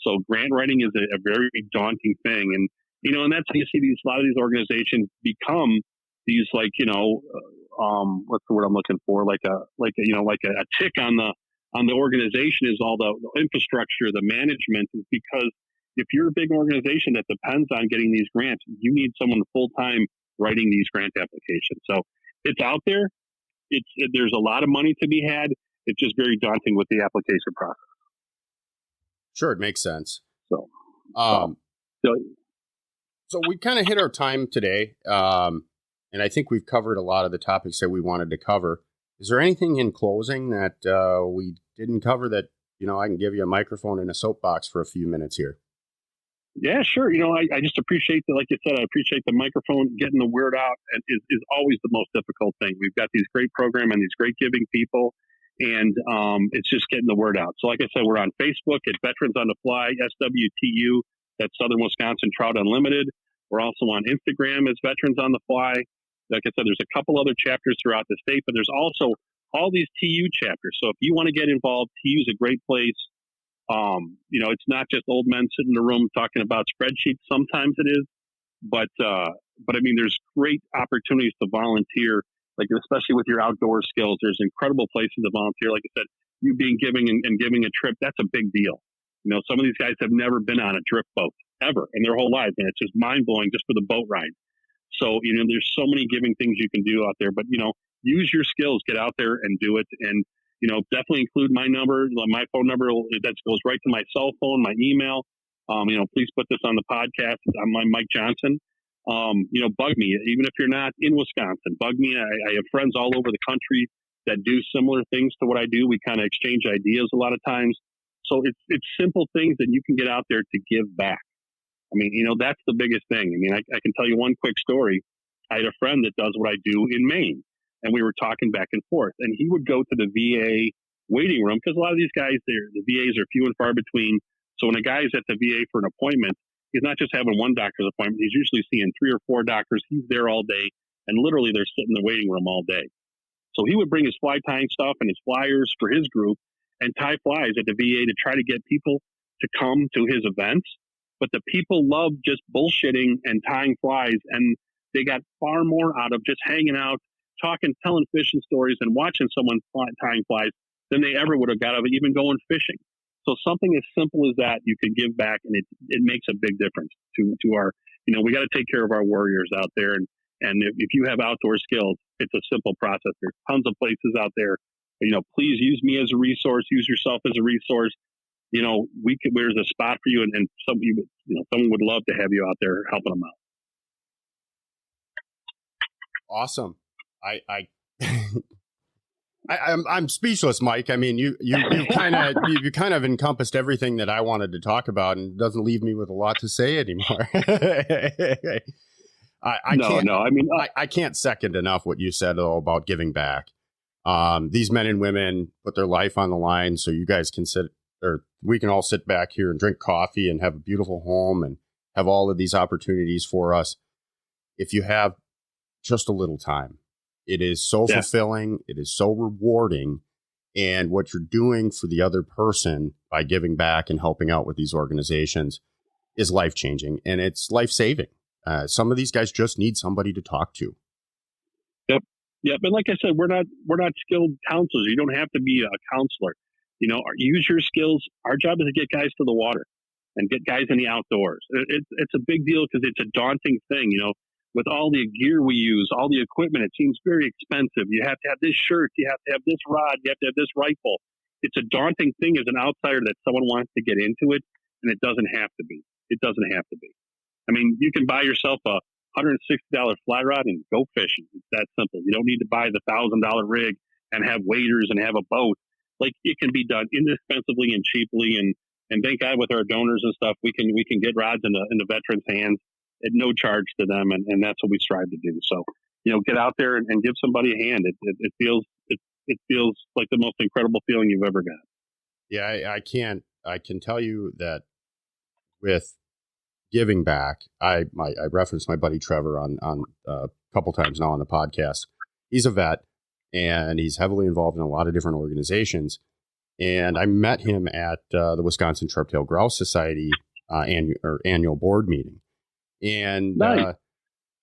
So grant writing is a very daunting thing. And, and that's how you see a lot of these organizations become these what's the word I'm looking for? Like a tick on the organization is all the infrastructure, the management, is because if you're a big organization that depends on getting these grants, you need someone full-time writing these grant applications. So it's out there. There's a lot of money to be had. It's just very daunting with the application process. Sure, it makes sense. So we kind of hit our time today, and I think we've covered a lot of the topics that we wanted to cover. Is there anything in closing that we didn't cover that I can give you a microphone and a soapbox for a few minutes here. Yeah, sure. I just appreciate like you said, I appreciate the microphone. Getting the word out and is always the most difficult thing. We've got these great programs and these great giving people, and it's just getting the word out. So like I said, we're on Facebook at Veterans on the Fly, SWTU, that's Southern Wisconsin Trout Unlimited. We're also on Instagram as Veterans on the Fly. Like I said, there's a couple other chapters throughout the state, but there's also all these TU chapters. So if you want to get involved, TU is a great place. It's not just old men sitting in a room talking about spreadsheets. Sometimes it is, but I mean, there's great opportunities to volunteer, like especially with your outdoor skills. There's incredible places to volunteer. Like I said, you being giving and giving a trip, that's a big deal. Some of these guys have never been on a drift boat ever in their whole lives, and it's just mind blowing just for the boat ride. So there's so many giving things you can do out there, but use your skills, get out there and do it, and definitely include my number. My phone number that goes right to my cell phone, my email. Please put this on the podcast. I'm Mike Johnson. Bug me. Even if you're not in Wisconsin, bug me. I have friends all over the country that do similar things to what I do. We kind of exchange ideas a lot of times. So it's simple things that you can get out there to give back. I mean, that's the biggest thing. I mean, I can tell you one quick story. I had a friend that does what I do in Maine, and we were talking back and forth, and he would go to the VA waiting room because a lot of these guys, the VAs are few and far between. So when a guy is at the VA for an appointment, he's not just having one doctor's appointment. He's usually seeing 3 or 4 doctors. He's there all day, and literally they're sitting in the waiting room all day. So he would bring his fly tying stuff and his flyers for his group and tie flies at the VA to try to get people to come to his events. But the people love just bullshitting and tying flies, and they got far more out of just hanging out, talking, telling fishing stories, and watching someone tying flies than they ever would have got out of even going fishing. So something as simple as that, you can give back, and it makes a big difference to our, we got to take care of our warriors out there. And if you have outdoor skills, it's a simple process. There's tons of places out there. Please use me as a resource, use yourself as a resource. There's a spot for you, and someone would love to have you out there helping them out. Awesome. I'm speechless, Mike. I mean, you kind of encompassed everything that I wanted to talk about, and it doesn't leave me with a lot to say anymore. I can't second enough what you said though about giving back. These men and women put their life on the line so you guys can we can all sit back here and drink coffee and have a beautiful home and have all of these opportunities for us. If you have just a little time, it is so fulfilling. It is so rewarding. And what you're doing for the other person by giving back and helping out with these organizations is life-changing, and it's life-saving. Some of these guys just need somebody to talk to. Yep. But like I said, we're not skilled counselors. You don't have to be a counselor. Use your skills. Our job is to get guys to the water and get guys in the outdoors. It's a big deal because it's a daunting thing. With all the gear we use, all the equipment, it seems very expensive. You have to have this shirt. You have to have this rod. You have to have this rifle. It's a daunting thing as an outsider that someone wants to get into it, and it doesn't have to be. It doesn't have to be. I mean, you can buy yourself a $160 fly rod and go fishing. It's that simple. You don't need to buy the $1,000 rig and have waders and have a boat. Like, it can be done inexpensively and cheaply. And thank God with our donors and stuff, we can get rods in the veterans' hands at no charge to them, and that's what we strive to do. So, get out there and give somebody a hand. It feels like the most incredible feeling you've ever got. Yeah, I can tell you that with giving back, I referenced my buddy Trevor on a couple times now on the podcast. He's a vet, and he's heavily involved in a lot of different organizations. And I met him at the Wisconsin Sharp-tailed Grouse Society annual board meeting. And nice.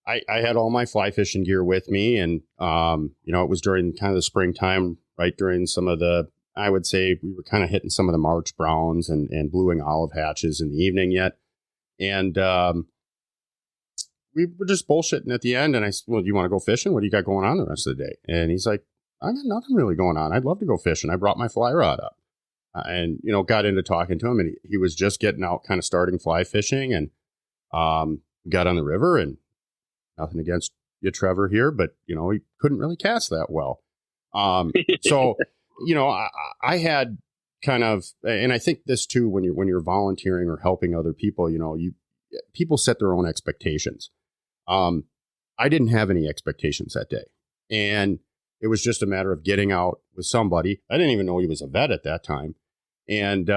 I had all my fly fishing gear with me, and it was during kind of the springtime, right during some of the, I would say we were kind of hitting some of the March browns and blue and olive hatches in the evening yet. And we were just bullshitting at the end. And I said, well, do you want to go fishing? What do you got going on the rest of the day? And he's like, I got nothing really going on. I'd love to go fishing. I brought my fly rod up and, got into talking to him, and he was just getting out, kind of starting fly fishing, and got on the river. And nothing against you, Trevor, here, but, he couldn't really cast that well. So, I had kind of, and I think this too, when you're volunteering or helping other people, people set their own expectations. I didn't have any expectations that day, and it was just a matter of getting out with somebody. I didn't even know he was a vet at that time, and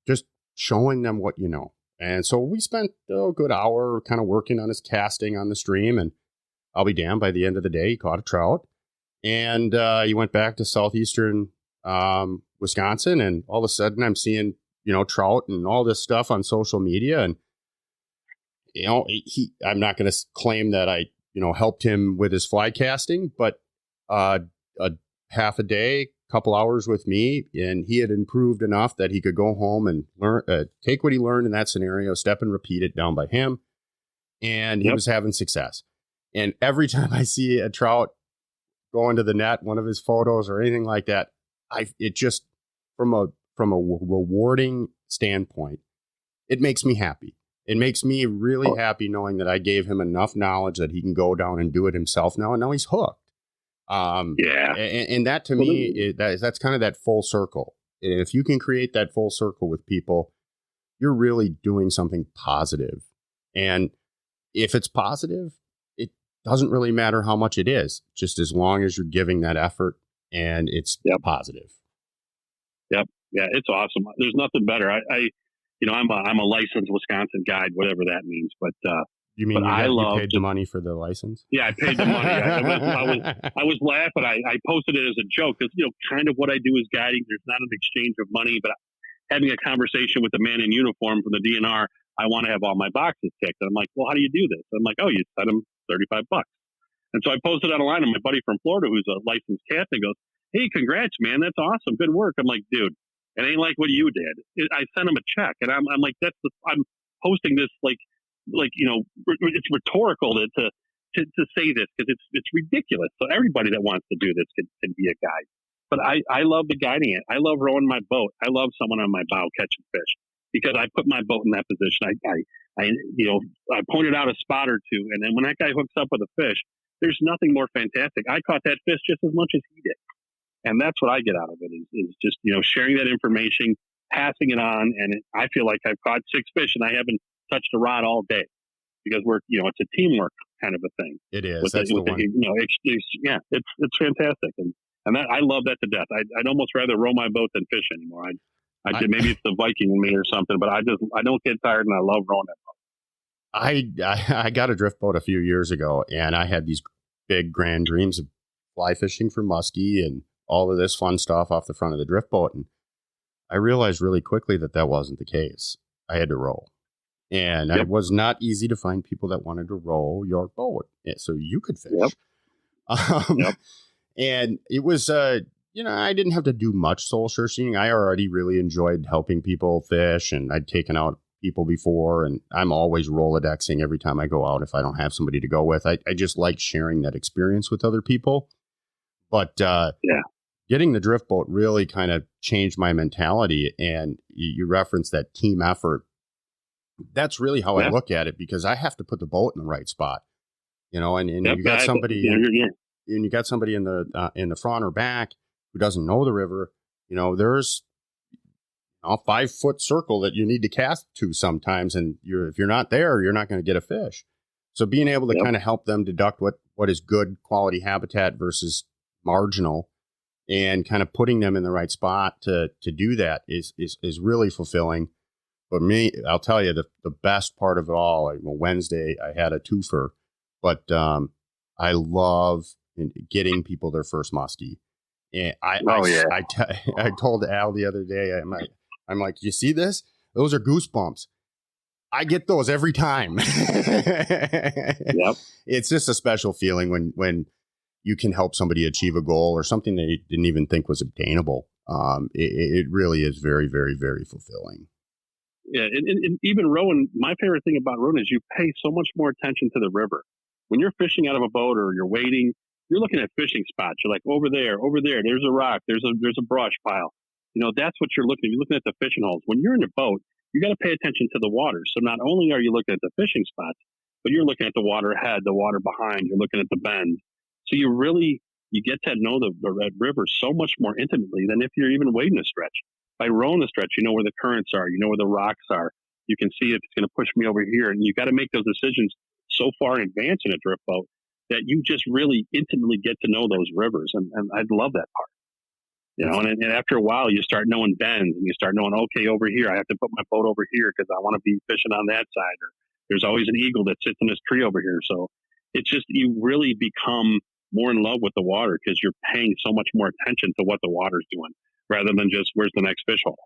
just showing them what you know. And so we spent a good hour kind of working on his casting on the stream, and I'll be damned, by the end of the day, he caught a trout, and he went back to southeastern Wisconsin, and all of a sudden I'm seeing, trout and all this stuff on social media. And, I'm not going to claim that I, helped him with his fly casting, but a half a day, couple hours with me, and he had improved enough that he could go home and learn, take what he learned in that scenario, step and repeat it down by him. And he was having success. And every time I see a trout go into the net, one of his photos or anything like that, it just, from a rewarding standpoint, it makes me happy. It makes me really happy knowing that I gave him enough knowledge that he can go down and do it himself now. And now he's hooked. And that to me, that's kind of that full circle. And if you can create that full circle with people, you're really doing something positive. And if it's positive, it doesn't really matter how much it is, just as long as you're giving that effort and it's positive. Yep. Yeah, it's awesome. There's nothing better. I'm a licensed Wisconsin guide, whatever that means. But you mean you paid the money for the license? Yeah, I paid the money. I was laughing. I posted it as a joke because kind of what I do is guiding. There's not an exchange of money, but having a conversation with a man in uniform from the DNR, I want to have all my boxes ticked. And I'm like, well, how do you do this? I'm like, oh, you send them $35. And so I posted on a line, and my buddy from Florida, who's a licensed captain, goes, hey, congrats, man. That's awesome. Good work. I'm like, dude, it ain't like what you did. I sent him a check, and I'm like, I'm posting this like it's rhetorical to say this because it's ridiculous. So everybody that wants to do this can be a guide. But I love the guiding it. I love rowing my boat. I love someone on my bow catching fish because I put my boat in that position. I pointed out a spot or two, and then when that guy hooks up with a fish, there's nothing more fantastic. I caught that fish just as much as he did. And that's what I get out of it is just, sharing that information, passing it on. And I feel like I've caught 6 fish and I haven't touched a rod all day because it's a teamwork kind of a thing. It is. That's the one. It's fantastic. And that, I love that to death. I'd almost rather row my boat than fish anymore. Maybe it's the Viking in me or something, but I don't get tired and I love rowing that boat. I got a drift boat a few years ago and I had these big grand dreams of fly fishing for muskie and all of this fun stuff off the front of the drift boat. And I realized really quickly that wasn't the case. I had to row. And it was not easy to find people that wanted to row your boat so you could fish. And it was, I didn't have to do much soul searching. I already really enjoyed helping people fish, and I'd taken out people before, and I'm always Rolodexing every time I go out if I don't have somebody to go with. I just like sharing that experience with other people. But getting the drift boat really kind of changed my mentality. And you referenced that team effort. That's really how I look at it, because I have to put the boat in the right spot, and you got somebody, and you got somebody in the front or back who doesn't know the river. There's a 5-foot circle that you need to cast to sometimes. And if you're not there, you're not going to get a fish. So being able to kind of help them deduct what is good quality habitat versus marginal, and kind of putting them in the right spot to do that is really fulfilling. For me, I'll tell you, the best part of it all, Wednesday, I had a twofer, but I love getting people their first muskie. And I told Al the other day, I'm like, you see this? Those are goosebumps. I get those every time. It's just a special feeling when you can help somebody achieve a goal or something they didn't even think was obtainable. It really is very, very, very fulfilling. Yeah, and even rowing, my favorite thing about rowing is you pay so much more attention to the river. When you're fishing out of a boat or you're wading, you're looking at fishing spots. You're like, over there, there's a rock, there's a brush pile. That's what you're looking at. You're looking at the fishing holes. When you're in a boat, you got to pay attention to the water. So not only are you looking at the fishing spots, but you're looking at the water ahead, the water behind, you're looking at the bend. So you really you get to know the Red River so much more intimately than if you're even wading a stretch. By rowing the stretch, you know where the currents are, you know where the rocks are. You can see if it's going to push me over here, and you got to make those decisions so far in advance in a drift boat that you just really intimately get to know those rivers, and I love that part. And after a while, you start knowing bends, and you start knowing, okay, over here, I have to put my boat over here because I want to be fishing on that side. Or there's always an eagle that sits in this tree over here. So it's just, you really become more in love with the water because you're paying so much more attention to what the water's doing rather than just where's the next fish hole.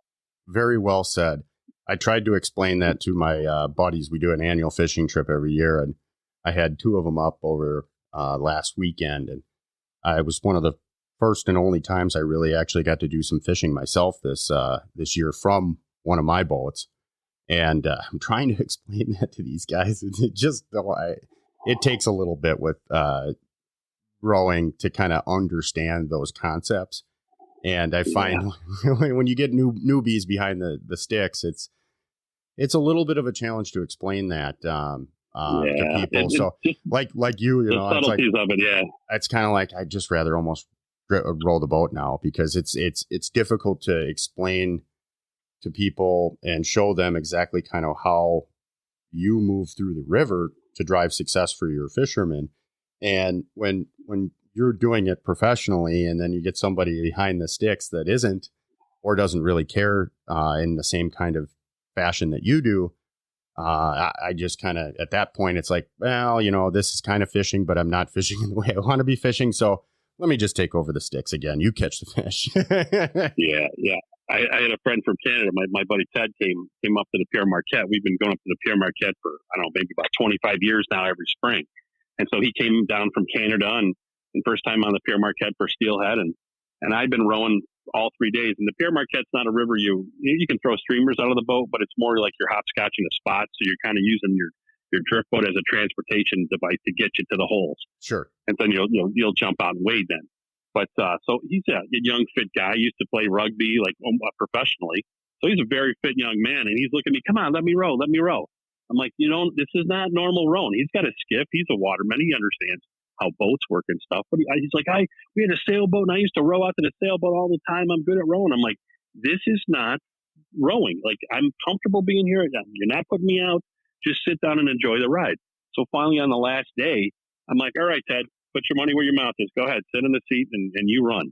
Very well said. I tried to explain that to my buddies. We do an annual fishing trip every year, and I had two of them up over last weekend, and it was one of the first and only times I really actually got to do some fishing myself this year from one of my boats. And I'm trying to explain that to these guys. It takes a little bit with rowing to kind of understand those concepts. And I find when you get newbies behind the sticks, it's a little bit of a challenge to explain that to people. So like you, the subtleties of it, it's kind of like I'd just rather almost roll the boat now because it's difficult to explain to people and show them exactly kind of how you move through the river to drive success for your fishermen. And when you're doing it professionally and then you get somebody behind the sticks that isn't or doesn't really care in the same kind of fashion that you do, I just kind of, at that point, it's like, well, this is kind of fishing, but I'm not fishing in the way I want to be fishing. So let me just take over the sticks again. You catch the fish. Yeah. I had a friend from Canada. My buddy Ted came up to the Pierre Marquette. We've been going up to the Pierre Marquette for, I don't know, maybe about 25 years now every spring. And so he came down from Canada and first time on the Pierre Marquette for steelhead. And I've been rowing all 3 days. And the Pierre Marquette's not a river you can throw streamers out of the boat, but it's more like you're hopscotching a spot. So you're kind of using your drift boat as a transportation device to get you to the holes. Sure. And then you'll jump out and wade then. But so he's a young, fit guy. Used to play rugby professionally. So he's a very fit young man. And he's looking at me, come on, let me row. I'm like, this is not normal rowing. He's got a skiff. He's a waterman. He understands how boats work and stuff. But he's like, we had a sailboat and I used to row out to the sailboat all the time. I'm good at rowing. I'm like, this is not rowing. Like, I'm comfortable being here. You're not putting me out. Just sit down and enjoy the ride. So finally on the last day, I'm like, all right, Ted, put your money where your mouth is. Go ahead, sit in the seat and you run.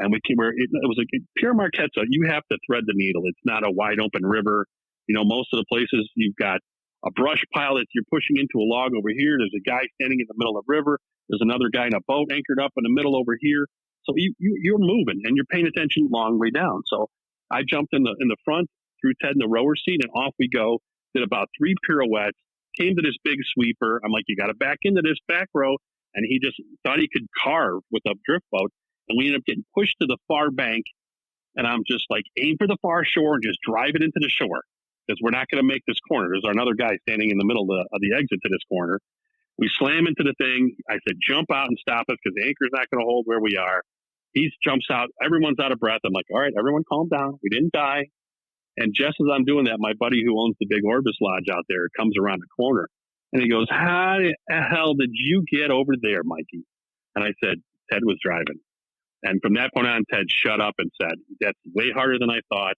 And it was like Pierre Marquette. So you have to thread the needle. It's not a wide open river. Most of the places you've got a brush pile that you're pushing into a log over here. There's a guy standing in the middle of the river. There's another guy in a boat anchored up in the middle over here. So you're moving and you're paying attention long way down. So I jumped in the front, threw Ted in the rower seat, and off we go. Did about 3 pirouettes, came to this big sweeper. I'm like, you got to back into this back row. And he just thought he could carve with a drift boat. And we ended up getting pushed to the far bank. And I'm just like, aim for the far shore and just drive it into the shore because we're not going to make this corner. There's another guy standing in the middle of the exit to this corner. We slam into the thing. I said, jump out and stop us because the anchor's not going to hold where we are. He jumps out. Everyone's out of breath. I'm like, all right, everyone calm down. We didn't die. And just as I'm doing that, my buddy who owns the big Orbis Lodge out there comes around the corner. And he goes, how the hell did you get over there, Mikey? And I said, Ted was driving. And from that point on, Ted shut up and said, that's way harder than I thought.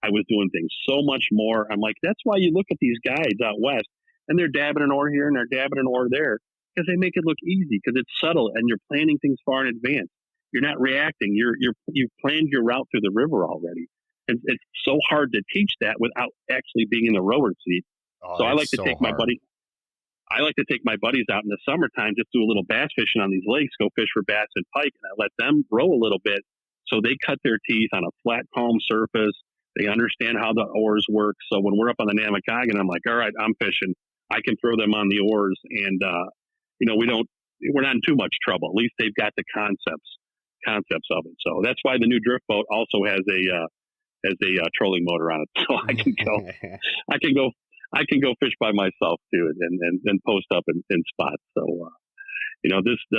I was doing things so much more. I'm like, that's why you look at these guides out west and they're dabbing an oar here and they're dabbing an oar there because they make it look easy because it's subtle and you're planning things far in advance. You're not reacting. You've planned your route through the river already. And it's so hard to teach that without actually being in the rower seat. So I like to take my buddies out in the summertime, just do a little bass fishing on these lakes, go fish for bass and pike, and I let them row a little bit so they cut their teeth on a flat, calm surface. They understand how the oars work. So when we're up on the Namakagon, I'm like, all right, I'm fishing. I can throw them on the oars, and we're not in too much trouble. At least they've got the concepts of it. So that's why the new drift boat also has a trolling motor on it, so I can go fish by myself too, and post up in spots. So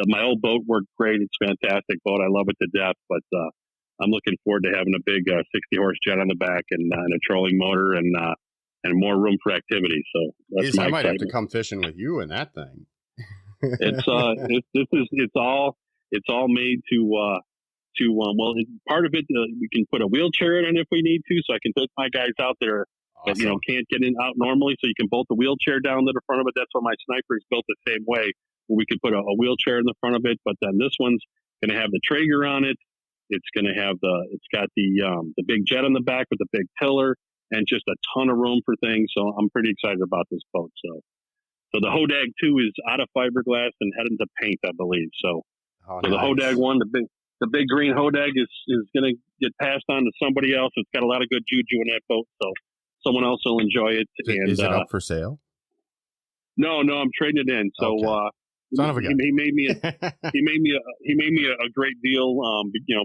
my old boat worked great. It's a fantastic boat. I love it to death. But I'm looking forward to having a big 60-horse jet on the back and a trolling motor and more room for activity. So that's I might have to come fishing with you in that thing. It's all It's all made part of it, we can put a wheelchair in it if we need to. So I can take my guys out there that, can't get out normally. So you can bolt the wheelchair down to the front of it. That's why my sniper is built the same way, where we could put a wheelchair in the front of it. But then this one's going to have the Traeger on it. It's going to have it's got the big jet on the back with the big tiller and just a ton of room for things. So I'm pretty excited about this boat. So the Hodag 2 is out of fiberglass and heading to paint, I believe. So the Hodag 1, the big green Hodag is going to get passed on to somebody else. It's got a lot of good juju in that boat, so someone else will enjoy it. Is it up for sale? No, I'm trading it in. So Son of a gun. He made me a great deal.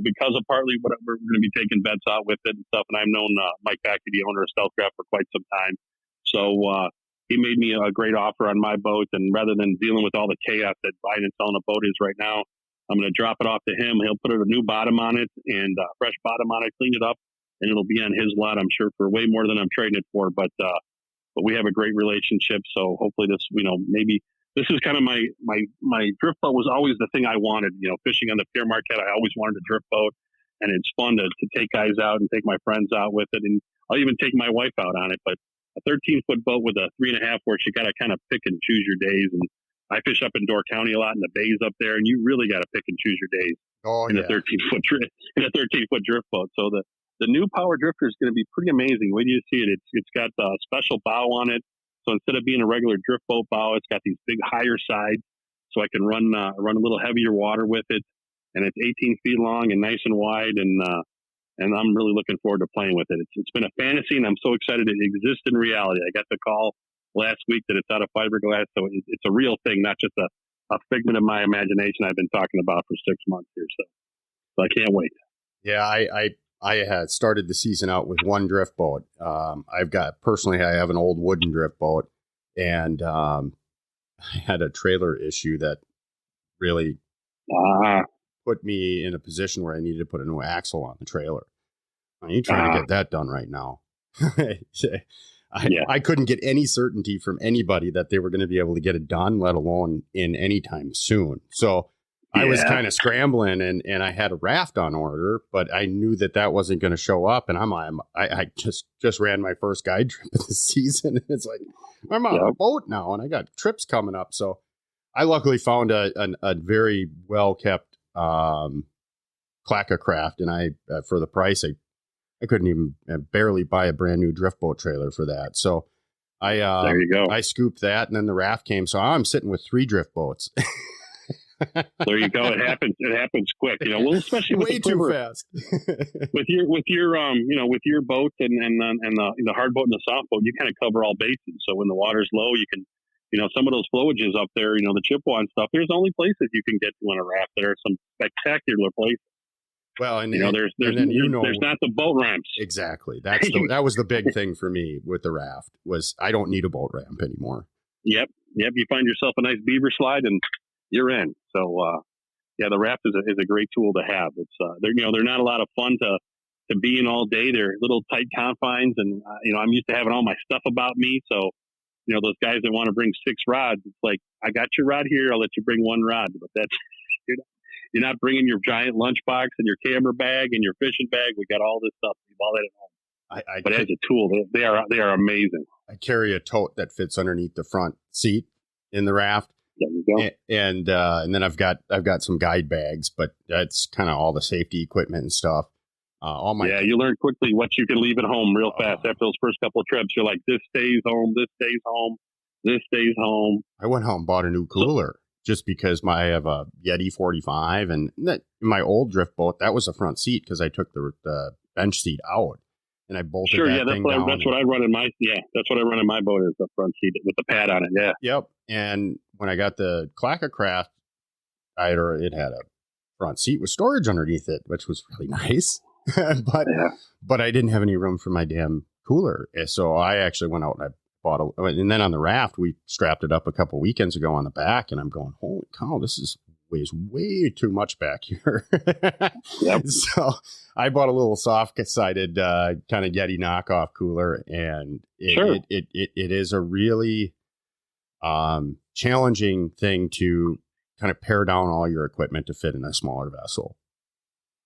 Because of partly what we're going to be taking bets out with it and stuff. And I've known Mike Packey, the owner of Stealthcraft, for quite some time. So he made me a great offer on my boat, and rather than dealing with all the chaos that buying and selling a boat is right now, I'm going to drop it off to him. He'll put a new bottom on it and fresh bottom on it, clean it up, and it'll be on his lot, I'm sure, for way more than I'm trading it for. But we have a great relationship, so hopefully this, maybe this is kind of my drift boat was always the thing I wanted. Fishing on the Pierre Marquette, I always wanted a drift boat, and it's fun to take guys out and take my friends out with it, and I'll even take my wife out on it. But a 13-foot boat with a 3.5 horse, you got to kind of pick and choose your days. And I fish up in Door County a lot in the bays up there, and you really got to pick and choose your days in a 13-foot drift boat. So the new Power Drifter is going to be pretty amazing. Wait till you see it. It's got a special bow on it. So instead of being a regular drift boat bow, it's got these big higher sides, so I can run a little heavier water with it. And it's 18 feet long and nice and wide, and I'm really looking forward to playing with it. It's been a fantasy, and I'm so excited it exists in reality. I got the call last week that it's out of fiberglass, so it's a real thing, not just a figment of my imagination I've been talking about for 6 months here. So I can't wait. Yeah, I had started the season out with one drift boat. I have an old wooden drift boat, and I had a trailer issue that really put me in a position where I needed to put a new axle on the trailer. I ain't trying to get that done right now. I couldn't get any certainty from anybody that they were going to be able to get it done, let alone in any time soon. So I was kind of scrambling, and I had a raft on order, but I knew that wasn't going to show up. And I just ran my first guide trip of the season, and it's like, I'm on a boat now, and I got trips coming up. So I luckily found a very well kept Clacka craft, and I for the price I couldn't even barely buy a brand new drift boat trailer for that. So there you go. I scooped that, and then the raft came. So I'm sitting with 3 drift boats. There you go. It happens quick. Especially with way too fast. with your boat and the hard boat and the soft boat, you kind of cover all bases. So when the water's low, you can, some of those flowages up there, the Chippewa and stuff. There's only places you can get to on a raft. There are some spectacular places. Well, and there's not the boat ramps. Exactly. That was the big thing for me with the raft was I don't need a boat ramp anymore. Yep. You find yourself a nice beaver slide and you're in. So, the raft is a great tool to have. It's they're not a lot of fun to be in all day. They're little tight confines, and I'm used to having all my stuff about me. So, those guys that want to bring 6 rods, it's like, I got your rod here. I'll let you bring 1 rod, but that's you're not bringing your giant lunchbox and your camera bag and your fishing bag. We got all this stuff. We've all that at home. But as a tool, they are amazing. I carry a tote that fits underneath the front seat in the raft. There you go. And then I've got some guide bags, but that's kind of all the safety equipment and stuff. You learn quickly what you can leave at home real fast. After those first couple of trips, you're like, this stays home, this stays home, this stays home. I went home and bought a new cooler just because I have a Yeti 45, and my old drift boat, that was a front seat because I took the bench seat out. And I bolted that thing down. That's what I run in my boat is the front seat with the pad on it. Yeah. Yep. And when I got the Clacka craft, it had a front seat with storage underneath it, which was really nice. but I didn't have any room for my damn cooler. So I actually went out and I bought and then on the raft, we strapped it up a couple weekends ago on the back, and I'm going, holy cow, this weighs way too much back here. Yep. So I bought a little soft-sided kind of Yeti knockoff cooler, and it is a really challenging thing to kind of pare down all your equipment to fit in a smaller vessel.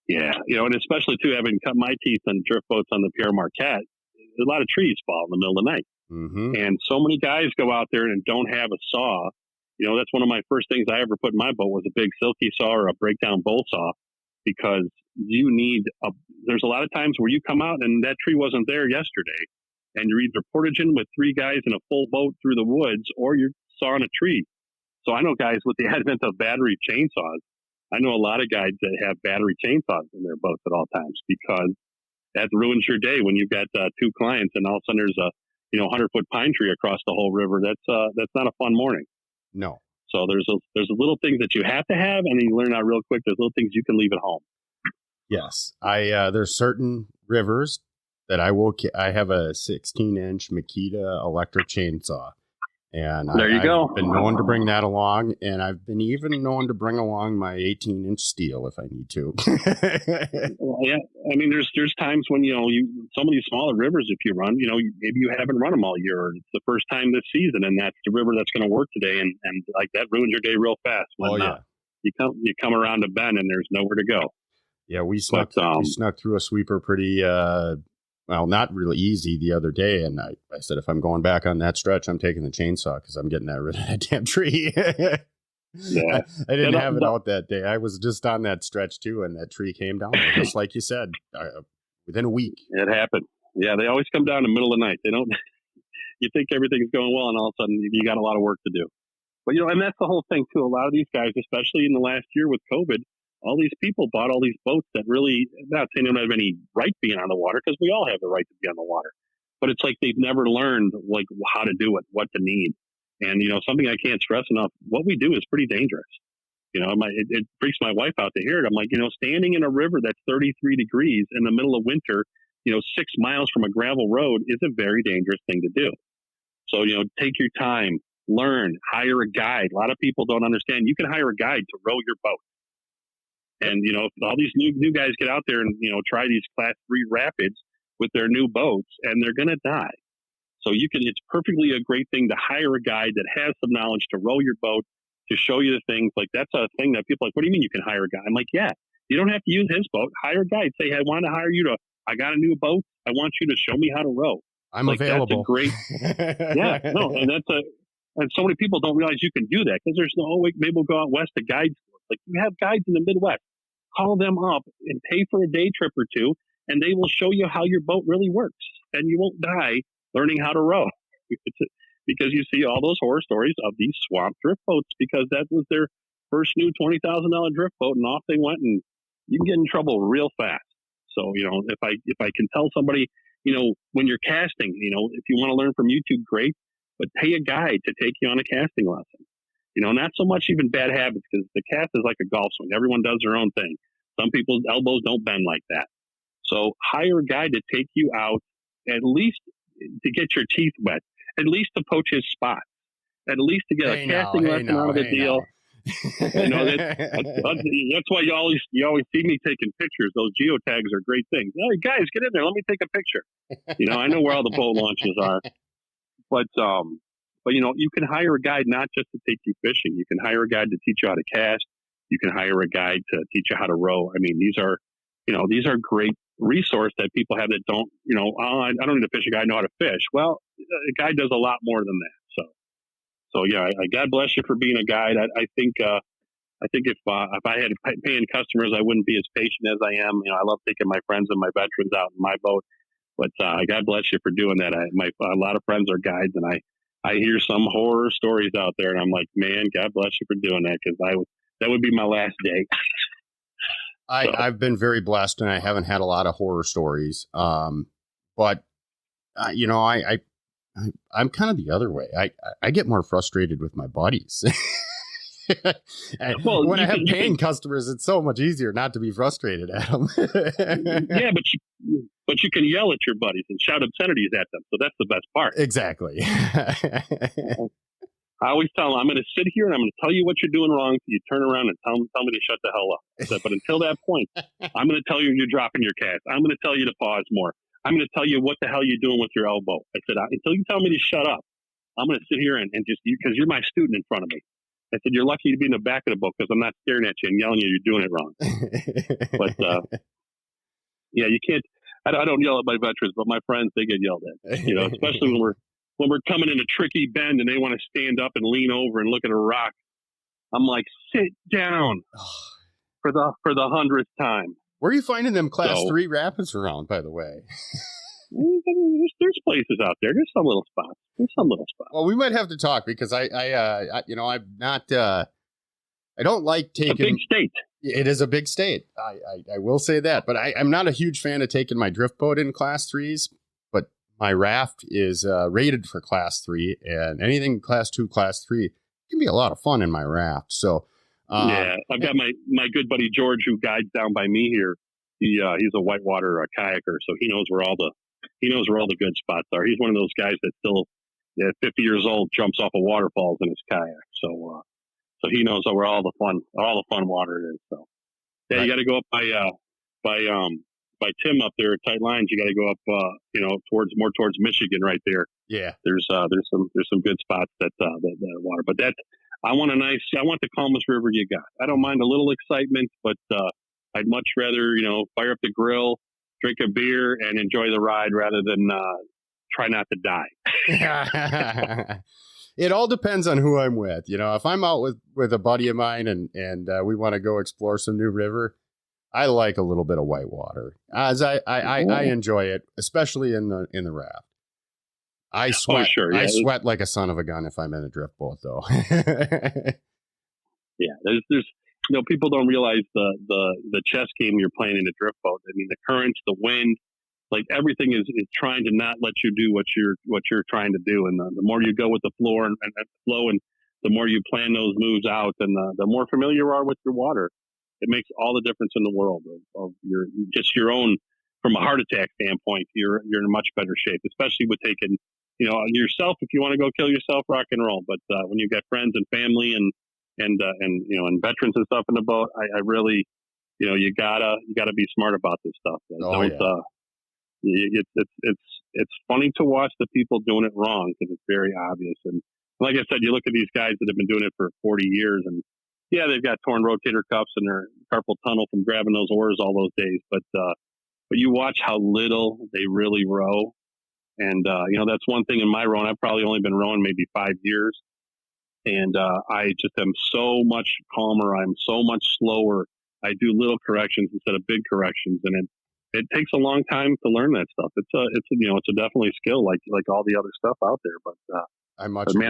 Yeah, and especially too, having cut my teeth on drift boats on the Pierre Marquette, a lot of trees fall in the middle of the night. Mm-hmm. And so many guys go out there and don't have a saw. That's one of my first things I ever put in my boat was a big silky saw or a breakdown bowl saw, because there's a lot of times where you come out and that tree wasn't there yesterday, and you're either portaging with 3 guys in a full boat through the woods, or you're sawing a tree. So I know guys with the advent of battery chainsaws. I know a lot of guys that have battery chainsaws in their boats at all times, because that ruins your day when you've got 2 clients and all of a sudden there's a 100-foot pine tree across the whole river. That's not a fun morning. No. So there's a little things that you have to have, and then you learn out real quick. There's little things you can leave at home. Yes, there's certain rivers that I have a 16-inch Makita electric chainsaw, and I've been known to bring that along, and I've been even known to bring along my 18-inch steel if I need to. Well, yeah, I mean, there's times when some of these smaller rivers, if you run, maybe you haven't run them all year, or it's the first time this season, and that's the river that's going to work today, and like that ruins your day real fast. When, you come around a bend and there's nowhere to go. Yeah, we snuck through a sweeper pretty, not really easy the other day. And I said, if I'm going back on that stretch, I'm taking the chainsaw because I'm getting rid of that damn tree. Yeah, I didn't have it out that day. I was just on that stretch too, and that tree came down, just like you said, within a week. It happened. Yeah, they always come down in the middle of the night. They don't. You think everything's going well, and all of a sudden you got a lot of work to do. But and that's the whole thing too. A lot of these guys, especially in the last year with COVID, all these people bought all these boats that really, not saying they don't have any right being on the water, because we all have the right to be on the water. But it's like they've never learned how to do it, what to need. And, something I can't stress enough, what we do is pretty dangerous. It freaks my wife out to hear it. I'm like, standing in a river that's 33 degrees in the middle of winter, 6 miles from a gravel road is a very dangerous thing to do. So, take your time, learn, hire a guide. A lot of people don't understand. You can hire a guide to row your boat. And, if all these new guys get out there and, try these class 3 rapids with their new boats, and they're going to die. So it's perfectly a great thing to hire a guide that has some knowledge to row your boat, to show you the things. Like, that's a thing that people are like, what do you mean you can hire a guy? I'm like, yeah, you don't have to use his boat. Hire a guide. Say, hey, I want to hire you I got a new boat. I want you to show me how to row. I'm available. That's a great, yeah, no. And so many people don't realize you can do that, because there's maybe we'll go out west to guide schools. Like, you have guides in the Midwest. Call them up and pay for a day trip or 2, and they will show you how your boat really works. And you won't die learning how to row, because you see all those horror stories of these swamp drift boats, because that was their first new $20,000 drift boat, and off they went, and you can get in trouble real fast. So, if I can tell somebody, when you're casting, if you want to learn from YouTube, great, but pay a guide to take you on a casting lesson. Not so much even bad habits, because the cast is like a golf swing. Everyone does their own thing. Some people's elbows don't bend like that. So hire a guy to take you out, at least to get your teeth wet, at least to poach his spot, at least to get a casting lesson out of the deal. That's why you always see me taking pictures. Those geotags are great things. Hey guys, get in there. Let me take a picture. I know where all the boat launches are, but you can hire a guide not just to take you fishing. You can hire a guide to teach you how to cast. You can hire a guide to teach you how to row. I mean, these are great resource that people have that don't, I don't need to fish a guide, I know how to fish. Well, a guide does a lot more than that. So yeah, God bless you for being a guide. I think if I had paying customers, I wouldn't be as patient as I am. I love taking my friends and my veterans out in my boat, but God bless you for doing that. A lot of friends are guides, and I hear some horror stories out there, and I'm like, man, God bless you for doing that, because that would be my last day. I've been very blessed, and I haven't had a lot of horror stories. But I'm kind of the other way. I get more frustrated with my buddies. Well, when I have paying customers, it's so much easier not to be frustrated at them. Yeah, but you can yell at your buddies and shout obscenities at them. So that's the best part. Exactly. I always tell them, I'm going to sit here and I'm going to tell you what you're doing wrong. So you turn around and tell me to shut the hell up. I said, but until that point, I'm going to tell you you're dropping your cast. I'm going to tell you to pause more. I'm going to tell you what the hell you're doing with your elbow. I said, until you tell me to shut up, I'm going to sit here and just, because you're my student in front of me. I said, you're lucky to be in the back of the boat because I'm not staring at you and yelling at you, you're doing it wrong. But yeah, you can't. I don't yell at my veterans, but my friends, they get yelled at. You know, especially when we're coming in a tricky bend and they want to stand up and lean over and look at a rock. I'm like, sit down for the 100th time. Where are you finding them Class 3 rapids around, by the way? There's places out there. There's some little spots. Well, we might have to talk because I'm not. I don't like taking. It's a big state. It is a big state. I will say that, but I'm not a huge fan of taking my drift boat in Class 3s. But my raft is rated for Class 3, and anything Class 2, Class 3 can be a lot of fun in my raft. So yeah, I've got my good buddy George who guides down by me here. He's a whitewater kayaker, so he knows where all the good spots are. He's one of those guys that still at 50 years old jumps off of waterfalls in his kayak. So he knows where all the fun water is. So yeah, You got to go up by Tim up there at Tight Lines. You got to go up, towards Michigan right there. Yeah, there's some good spots that water. But I want the calmest river you got. I don't mind a little excitement, but I'd much rather fire up the grill, drink a beer, and enjoy the ride rather than try not to die. It all depends on who I'm with. If I'm out with a buddy of mine and we want to go explore some new river, I like a little bit of whitewater. As I enjoy it, especially in the raft. I sweat. Oh, sure. Yeah, I sweat like a son of a gun if I'm in a drift boat, though. Yeah, there's people don't realize the chess game you're playing in a drift boat. I mean, the currents, the wind. Like everything is trying to not let you do what you're trying to do, and the more you go with the flow and flow, and the more you plan those moves out, and the more familiar you are with your water, it makes all the difference in the world. Of your own, from a heart attack standpoint, you're in a much better shape, especially with taking yourself. If you want to go kill yourself, rock and roll. But when you got friends and family and veterans and stuff in the boat, I really you gotta be smart about this stuff. It's funny to watch the people doing it wrong because it's very obvious. And like I said, you look at these guys that have been doing it for 40 years, and yeah, they've got torn rotator cuffs and their carpal tunnel from grabbing those oars all those days. But you watch how little they really row, and that's one thing in my rowing. I've probably only been rowing maybe 5 years, and I just am so much calmer. I'm so much slower. I do little corrections instead of big corrections, and it takes a long time to learn that stuff. It's a definitely skill like all the other stuff out there. But I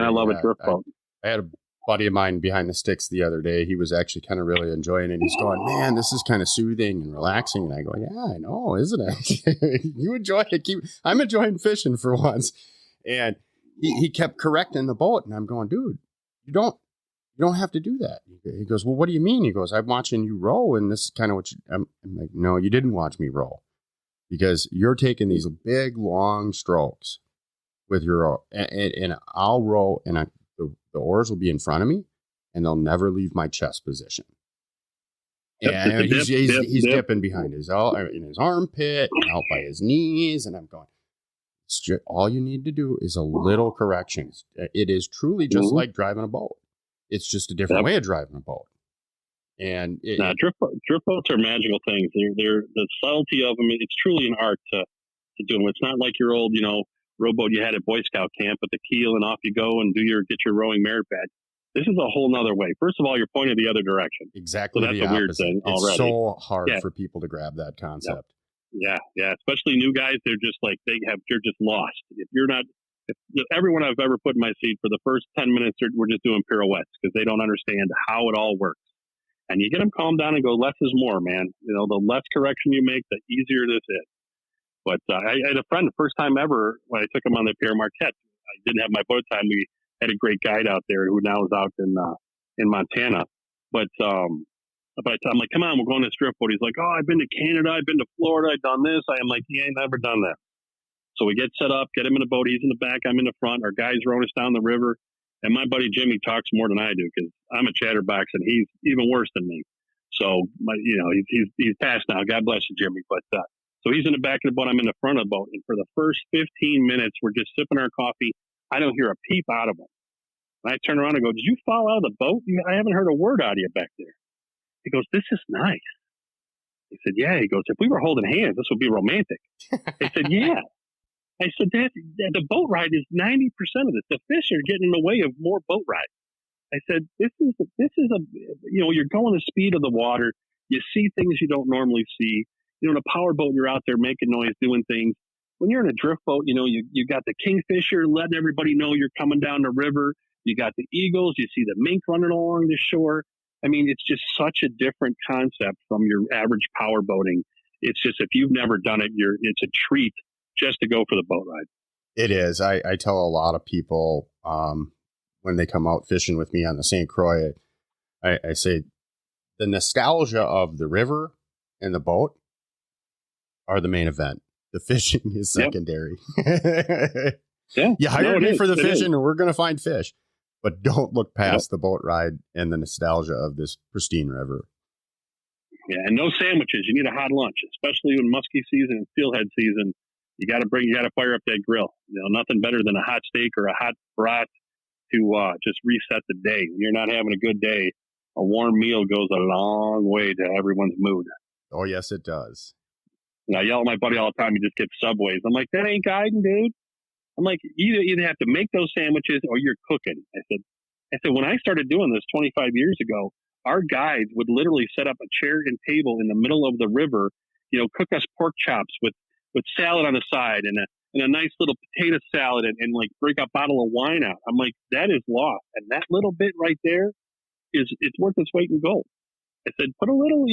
love a drift boat. I had a buddy of mine behind the sticks the other day. He was actually kind of really enjoying it. He's going, man, this is kind of soothing and relaxing. And I go, yeah, I know, isn't it? You enjoy it. I'm enjoying fishing for once. And he kept correcting the boat, and I'm going, dude, you don't have to do that. He goes, well, what do you mean? He goes, I'm watching you row, and this is kind of what I'm like, no, you didn't watch me row, because you're taking these big, long strokes with your row, and I'll row, and the oars will be in front of me, and they'll never leave my chest position. And he's dipping behind in his armpit and out by his knees, and I'm going, all you need to do is a little corrections. It is truly just like driving a boat. It's just a different way of driving a boat. And drift boats are magical things. They're the subtlety of them. It's truly an art to do them. It's not like your old, rowboat you had at Boy Scout camp with the keel and off you go and get your rowing merit badge. This is a whole nother way. First of all, you're pointing the other direction. Exactly. So that's a weird thing already. It's so hard for people to grab that concept. Yeah. Especially new guys. They're just like, they're just lost. If everyone I've ever put in my seat for the first 10 minutes, we're just doing pirouettes because they don't understand how it all works. And you get them calmed down and go, less is more, man. The less correction you make, the easier this is. But I had a friend, the first time ever, when I took him on the Pierre Marquette. I didn't have my boat time. We had a great guide out there who now is out in Montana. But I'm like, come on, we're going to this drift boat. He's like, oh, I've been to Canada, I've been to Florida, I've done this. I'm like, he ain't never done that. So we get set up, get him in the boat. He's in the back, I'm in the front. Our guy's rowing us down the river. And my buddy Jimmy talks more than I do because I'm a chatterbox and he's even worse than me. So, he's passed now. God bless you, Jimmy. But so he's in the back of the boat. I'm in the front of the boat. And for the first 15 minutes, we're just sipping our coffee. I don't hear a peep out of him. And I turn around and go, did you fall out of the boat? I haven't heard a word out of you back there. He goes, this is nice. He said, yeah. He goes, if we were holding hands, this would be romantic. I said, yeah. I said, the boat ride is 90% of this. The fish are getting in the way of more boat rides. I said, this is a, you're going the speed of the water. You see things you don't normally see. In a power boat, you're out there making noise, doing things. When you're in a drift boat, you got the kingfisher letting everybody know you're coming down the river. You got the eagles. You see the mink running along the shore. I mean, it's just such a different concept from your average power boating. It's just, if you've never done it, it's a treat just to go for the boat ride. It is. I tell a lot of people when they come out fishing with me on the St. Croix, I say the nostalgia of the river and the boat are the main event. The fishing is secondary. Yep. Yeah. You hired me for the fishing and we're going to find fish. But don't look past the boat ride and the nostalgia of this pristine river. Yeah, and no sandwiches. You need a hot lunch, especially in muskie season and steelhead season. You got to fire up that grill. Nothing better than a hot steak or a hot brat to just reset the day. When you're not having a good day, a warm meal goes a long way to everyone's mood. Oh, yes, it does. And I yell at my buddy all the time. He just gets Subways. I'm like, that ain't guiding, dude. I'm like, you either have to make those sandwiches or you're cooking. I said, when I started doing this 25 years ago, our guides would literally set up a chair and table in the middle of the river, cook us pork chops with salad on the side and a nice little potato salad and like break a bottle of wine out. I'm like, that is lost. And that little bit right there it's worth its weight in gold. I said, put a little,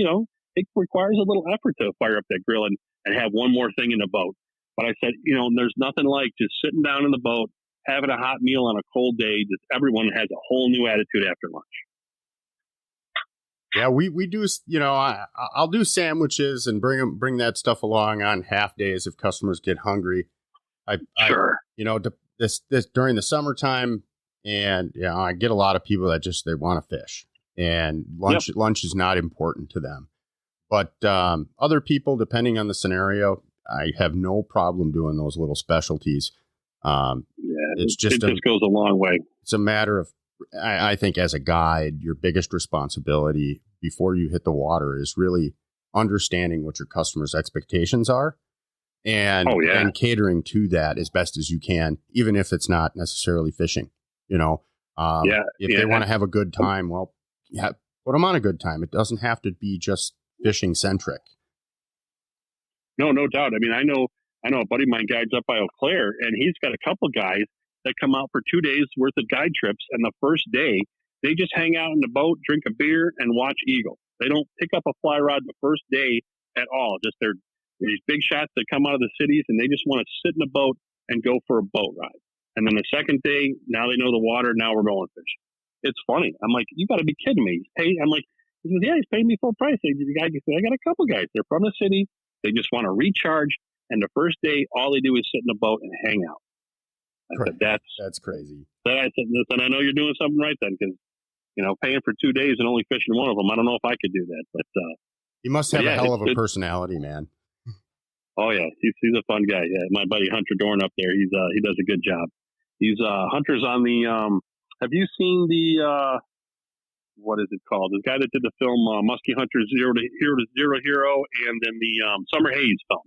it requires a little effort to fire up that grill and have one more thing in the boat. But I said, there's nothing like just sitting down in the boat, having a hot meal on a cold day. Just everyone has a whole new attitude after lunch. Yeah, we do. I'll do sandwiches and bring that stuff along on half days if customers get hungry. Sure. This during the summertime, and I get a lot of people that they want to fish, and lunch is not important to them. But other people, depending on the scenario, I have no problem doing those little specialties. It just goes a long way. It's a matter of, I think, as a guide, your biggest responsibility before you hit the water is really understanding what your customers' expectations are and catering to that as best as you can, even if it's not necessarily fishing. If they want to have a good time, put them on a good time. It doesn't have to be just fishing centric. No doubt. I mean, I know a buddy of mine guides up by Eau Claire, and he's got a couple guys that come out for 2 days worth of guide trips. And the first day, they just hang out in the boat, drink a beer, and watch eagles. They don't pick up a fly rod the first day at all. Just they're these big shots that come out of the cities, and they just want to sit in a boat and go for a boat ride. And then the second day, now they know the water. Now we're going fishing. It's funny. I'm like, you got to be kidding me. I'm like, he says, yeah, he's paying me full price. The guy said, I got a couple guys. They're from the city. They just want to recharge. And the first day, all they do is sit in the boat and hang out. I said, that's crazy. Then I said, listen, I know you're doing something right then, because paying for 2 days and only fishing one of them, I don't know if I could do that. But you must have a hell of a personality, man. Oh yeah, he's a fun guy. Yeah, my buddy Hunter Dorn up there, he does a good job. He's Hunter's on the. Have you seen the what is it called? The guy that did the film Muskie Hunter Zero to Hero, and then the Summer Haze film.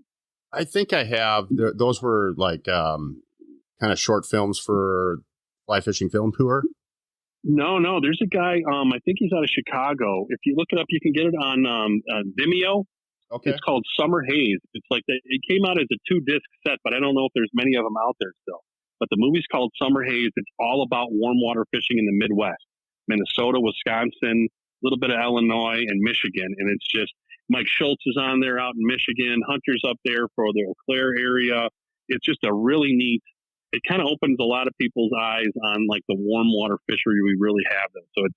I think I have. Those were like kind of short films for Fly Fishing Film Tour. No. There's a guy. I think he's out of Chicago. If you look it up, you can get it on Vimeo. Okay. It's called Summer Haze. It's like it came out as a 2-disc set, but I don't know if there's many of them out there still. But the movie's called Summer Haze. It's all about warm water fishing in the Midwest, Minnesota, Wisconsin, a little bit of Illinois and Michigan. And it's just Mike Schultz is on there out in Michigan. Hunter's up there for the Eau Claire area. It's just a really neat. It kind of opens a lot of people's eyes on like the warm water fishery we really have them. So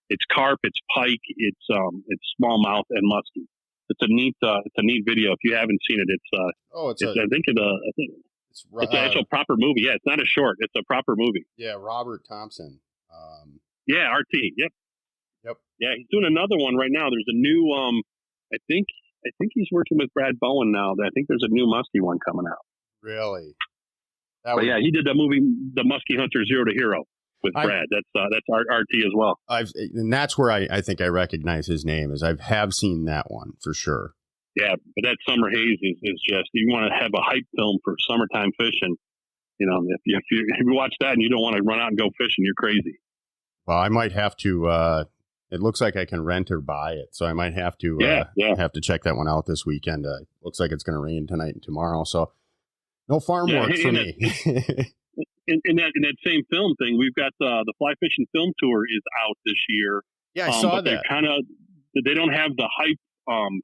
it's carp, it's pike, it's smallmouth and muskie. It's a neat video. If you haven't seen it, it's an actual proper movie. Yeah, it's not a short. It's a proper movie. Yeah, Robert Thompson. Yeah, RT. Yep. Yeah, he's doing another one right now. There's a new. I think he's working with Brad Bowen now. I think there's a new muskie one coming out. Really? But yeah, he did the movie, The Muskie Hunter Zero to Hero. with Brad. That's our RT as well. And that's where I think I recognize his name, is I have seen that one for sure. Yeah, but that summer haze is just, you want to have a hype film for summertime fishing. If you watch that and you don't want to run out and go fishing, you're crazy. Well, I might have to. It looks like I can rent or buy it, so I might have to. Have to check that one out this weekend. Looks like it's going to rain tonight and tomorrow, so no farm work for me. In that same film thing, we've got the fly fishing film tour is out this year. Yeah, I saw that. They don't have the hype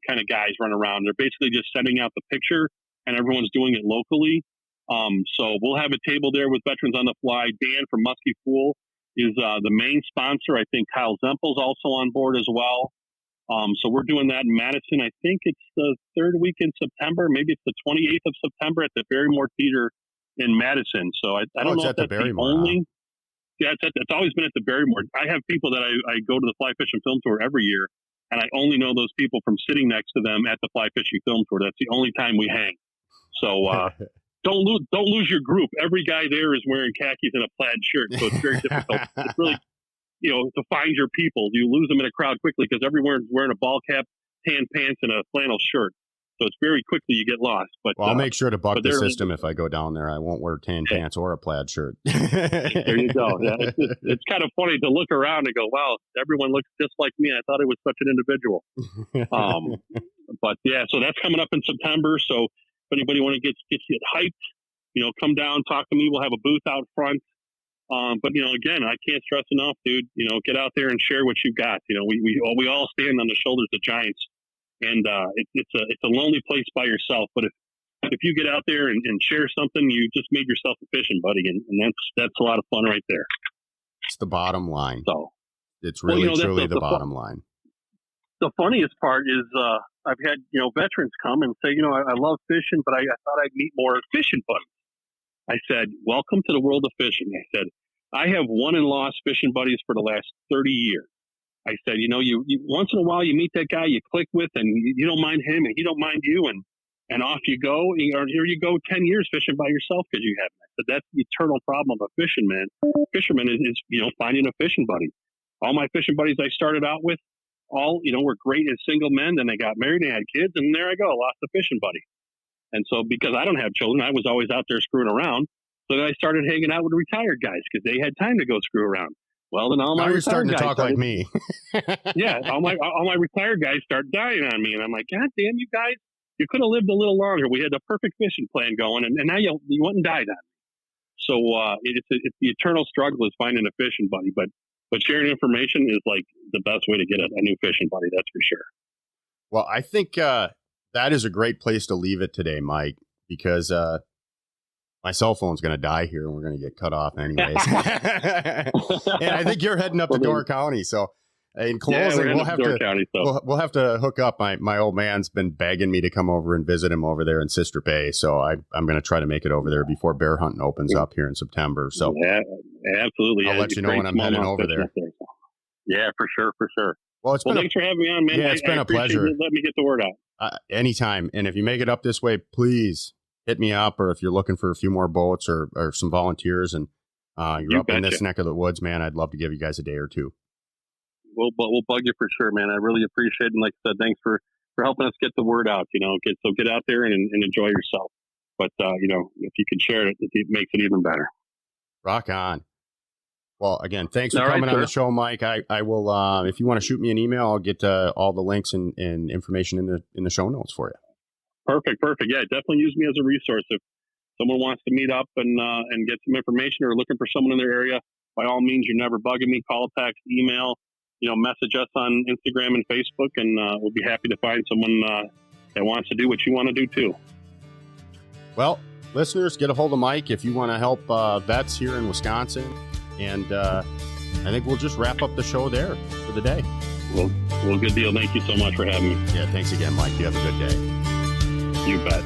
kind of guys run around. They're basically just sending out the picture, and everyone's doing it locally. So we'll have a table there with Veterans on the Fly. Dan from Muskie Fool is the main sponsor. I think Kyle Zempel's also on board as well. So we're doing that in Madison. I think it's the third week in September. Maybe it's the 28th of September at the Barrymore Theater in Madison. So I don't know if that's the only. Yeah, it's always been at the Barrymore. I have people that I go to the Fly Fishing Film Tour every year, and I only know those people from sitting next to them at the Fly Fishing Film Tour. That's the only time we hang. So don't lose your group. Every guy there is wearing khakis and a plaid shirt, so it's very difficult. It's really, to find your people. You lose them in a crowd quickly because everyone's wearing a ball cap, tan pants, and a flannel shirt. So it's very quickly you get lost. But I'll make sure to buck the system if I go down there. I won't wear tan pants or a plaid shirt. There you go. Yeah, it's kind of funny to look around and go, wow, everyone looks just like me. I thought it was such an individual. But yeah, so that's coming up in September. So if anybody want to get you hyped, come down, talk to me. We'll have a booth out front. But again, I can't stress enough, dude. Get out there and share what you've got. We all stand on the shoulders of giants. And it's a lonely place by yourself. But if you get out there and share something, you just made yourself a fishing buddy, and that's a lot of fun right there. It's the bottom line. So it's really truly the bottom line. The funniest part is I've had veterans come and say, I love fishing, but I thought I'd meet more fishing buddies. I said, welcome to the world of fishing. I said, I have won and lost fishing buddies for the last 30 years. I said, you once in a while you meet that guy you click with, and you don't mind him, and he don't mind you, and off you go. Or here you go 10 years fishing by yourself because you haven't. I said, that's the eternal problem of a fisherman. Fisherman is finding a fishing buddy. All my fishing buddies I started out with, were great as single men. Then they got married and had kids, and there I go, lost a fishing buddy. And so because I don't have children, I was always out there screwing around. So then I started hanging out with retired guys because they had time to go screw around. Well, then all my you're starting to talk like me. Yeah, all my retired guys start dying on me, and I'm like, God damn, you guys, you could have lived a little longer. We had the perfect fishing plan going, and now you went and died on me. So it's the eternal struggle is finding a fishing buddy, but sharing information is like the best way to get a new fishing buddy. That's for sure. Well, I think that is a great place to leave it today, Mike, because my cell phone's going to die here and we're going to get cut off anyways. And I think you're heading up to Door County. So in closing, we'll have to hook up. My old man's been begging me to come over and visit him over there in Sister Bay. So I'm going to try to make it over there before bear hunting opens up here in September. So yeah, absolutely. I'll let you know when I'm heading over there. Yeah, for sure. Well, thanks for having me on, man. Yeah, it's been a pleasure. Let me get the word out. Anytime. And if you make it up this way, please hit me up, or if you're looking for a few more boats or some volunteers and you're up in this neck of the woods, man, I'd love to give you guys a day or two. We'll bug you for sure, man. I really appreciate it. And like I said, thanks for helping us get the word out, get out there and enjoy yourself. But, if you can share it, it makes it even better. Rock on. Well, again, thanks for coming on the show, Mike. I will, if you want to shoot me an email, I'll get all the links and information in the show notes for you. Perfect. Yeah, definitely use me as a resource. If someone wants to meet up and get some information or looking for someone in their area, by all means, you're never bugging me. Call, text, email, message us on Instagram and Facebook, and we'll be happy to find someone that wants to do what you want to do too. Well, listeners, get a hold of Mike if you want to help vets here in Wisconsin. And I think we'll just wrap up the show there for the day. Well, good deal. Thank you so much for having me. Yeah, thanks again, Mike. You have a good day. You bet.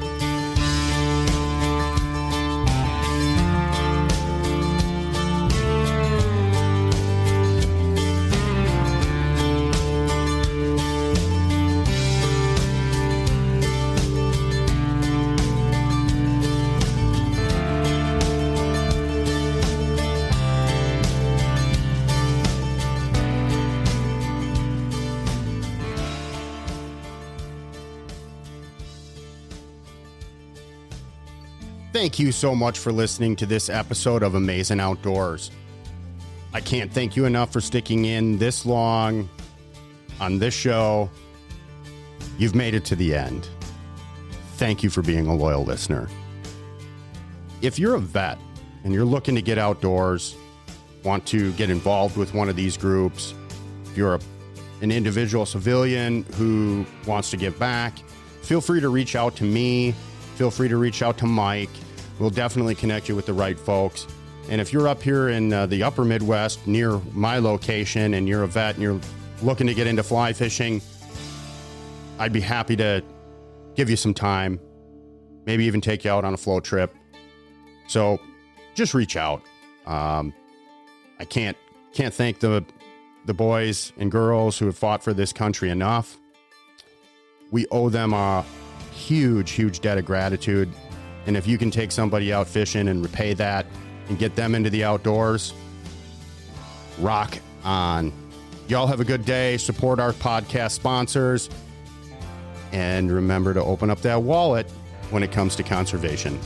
Thank you so much for listening to this episode of Amazing Outdoors. I can't thank you enough for sticking in this long on this show. You've made it to the end. Thank you for being a loyal listener. If you're a vet and you're looking to get outdoors, want to get involved with one of these groups, if you're an individual civilian who wants to give back, feel free to reach out to me. Feel free to reach out to Mike. We'll definitely connect you with the right folks. And if you're up here in the upper Midwest near my location and you're a vet and you're looking to get into fly fishing, I'd be happy to give you some time, maybe even take you out on a float trip. So just reach out. I can't thank the boys and girls who have fought for this country enough. We owe them a huge debt of gratitude. And if you can take somebody out fishing and repay that and get them into the outdoors, rock on. Y'all have a good day. Support our podcast sponsors. And remember to open up that wallet when it comes to conservation.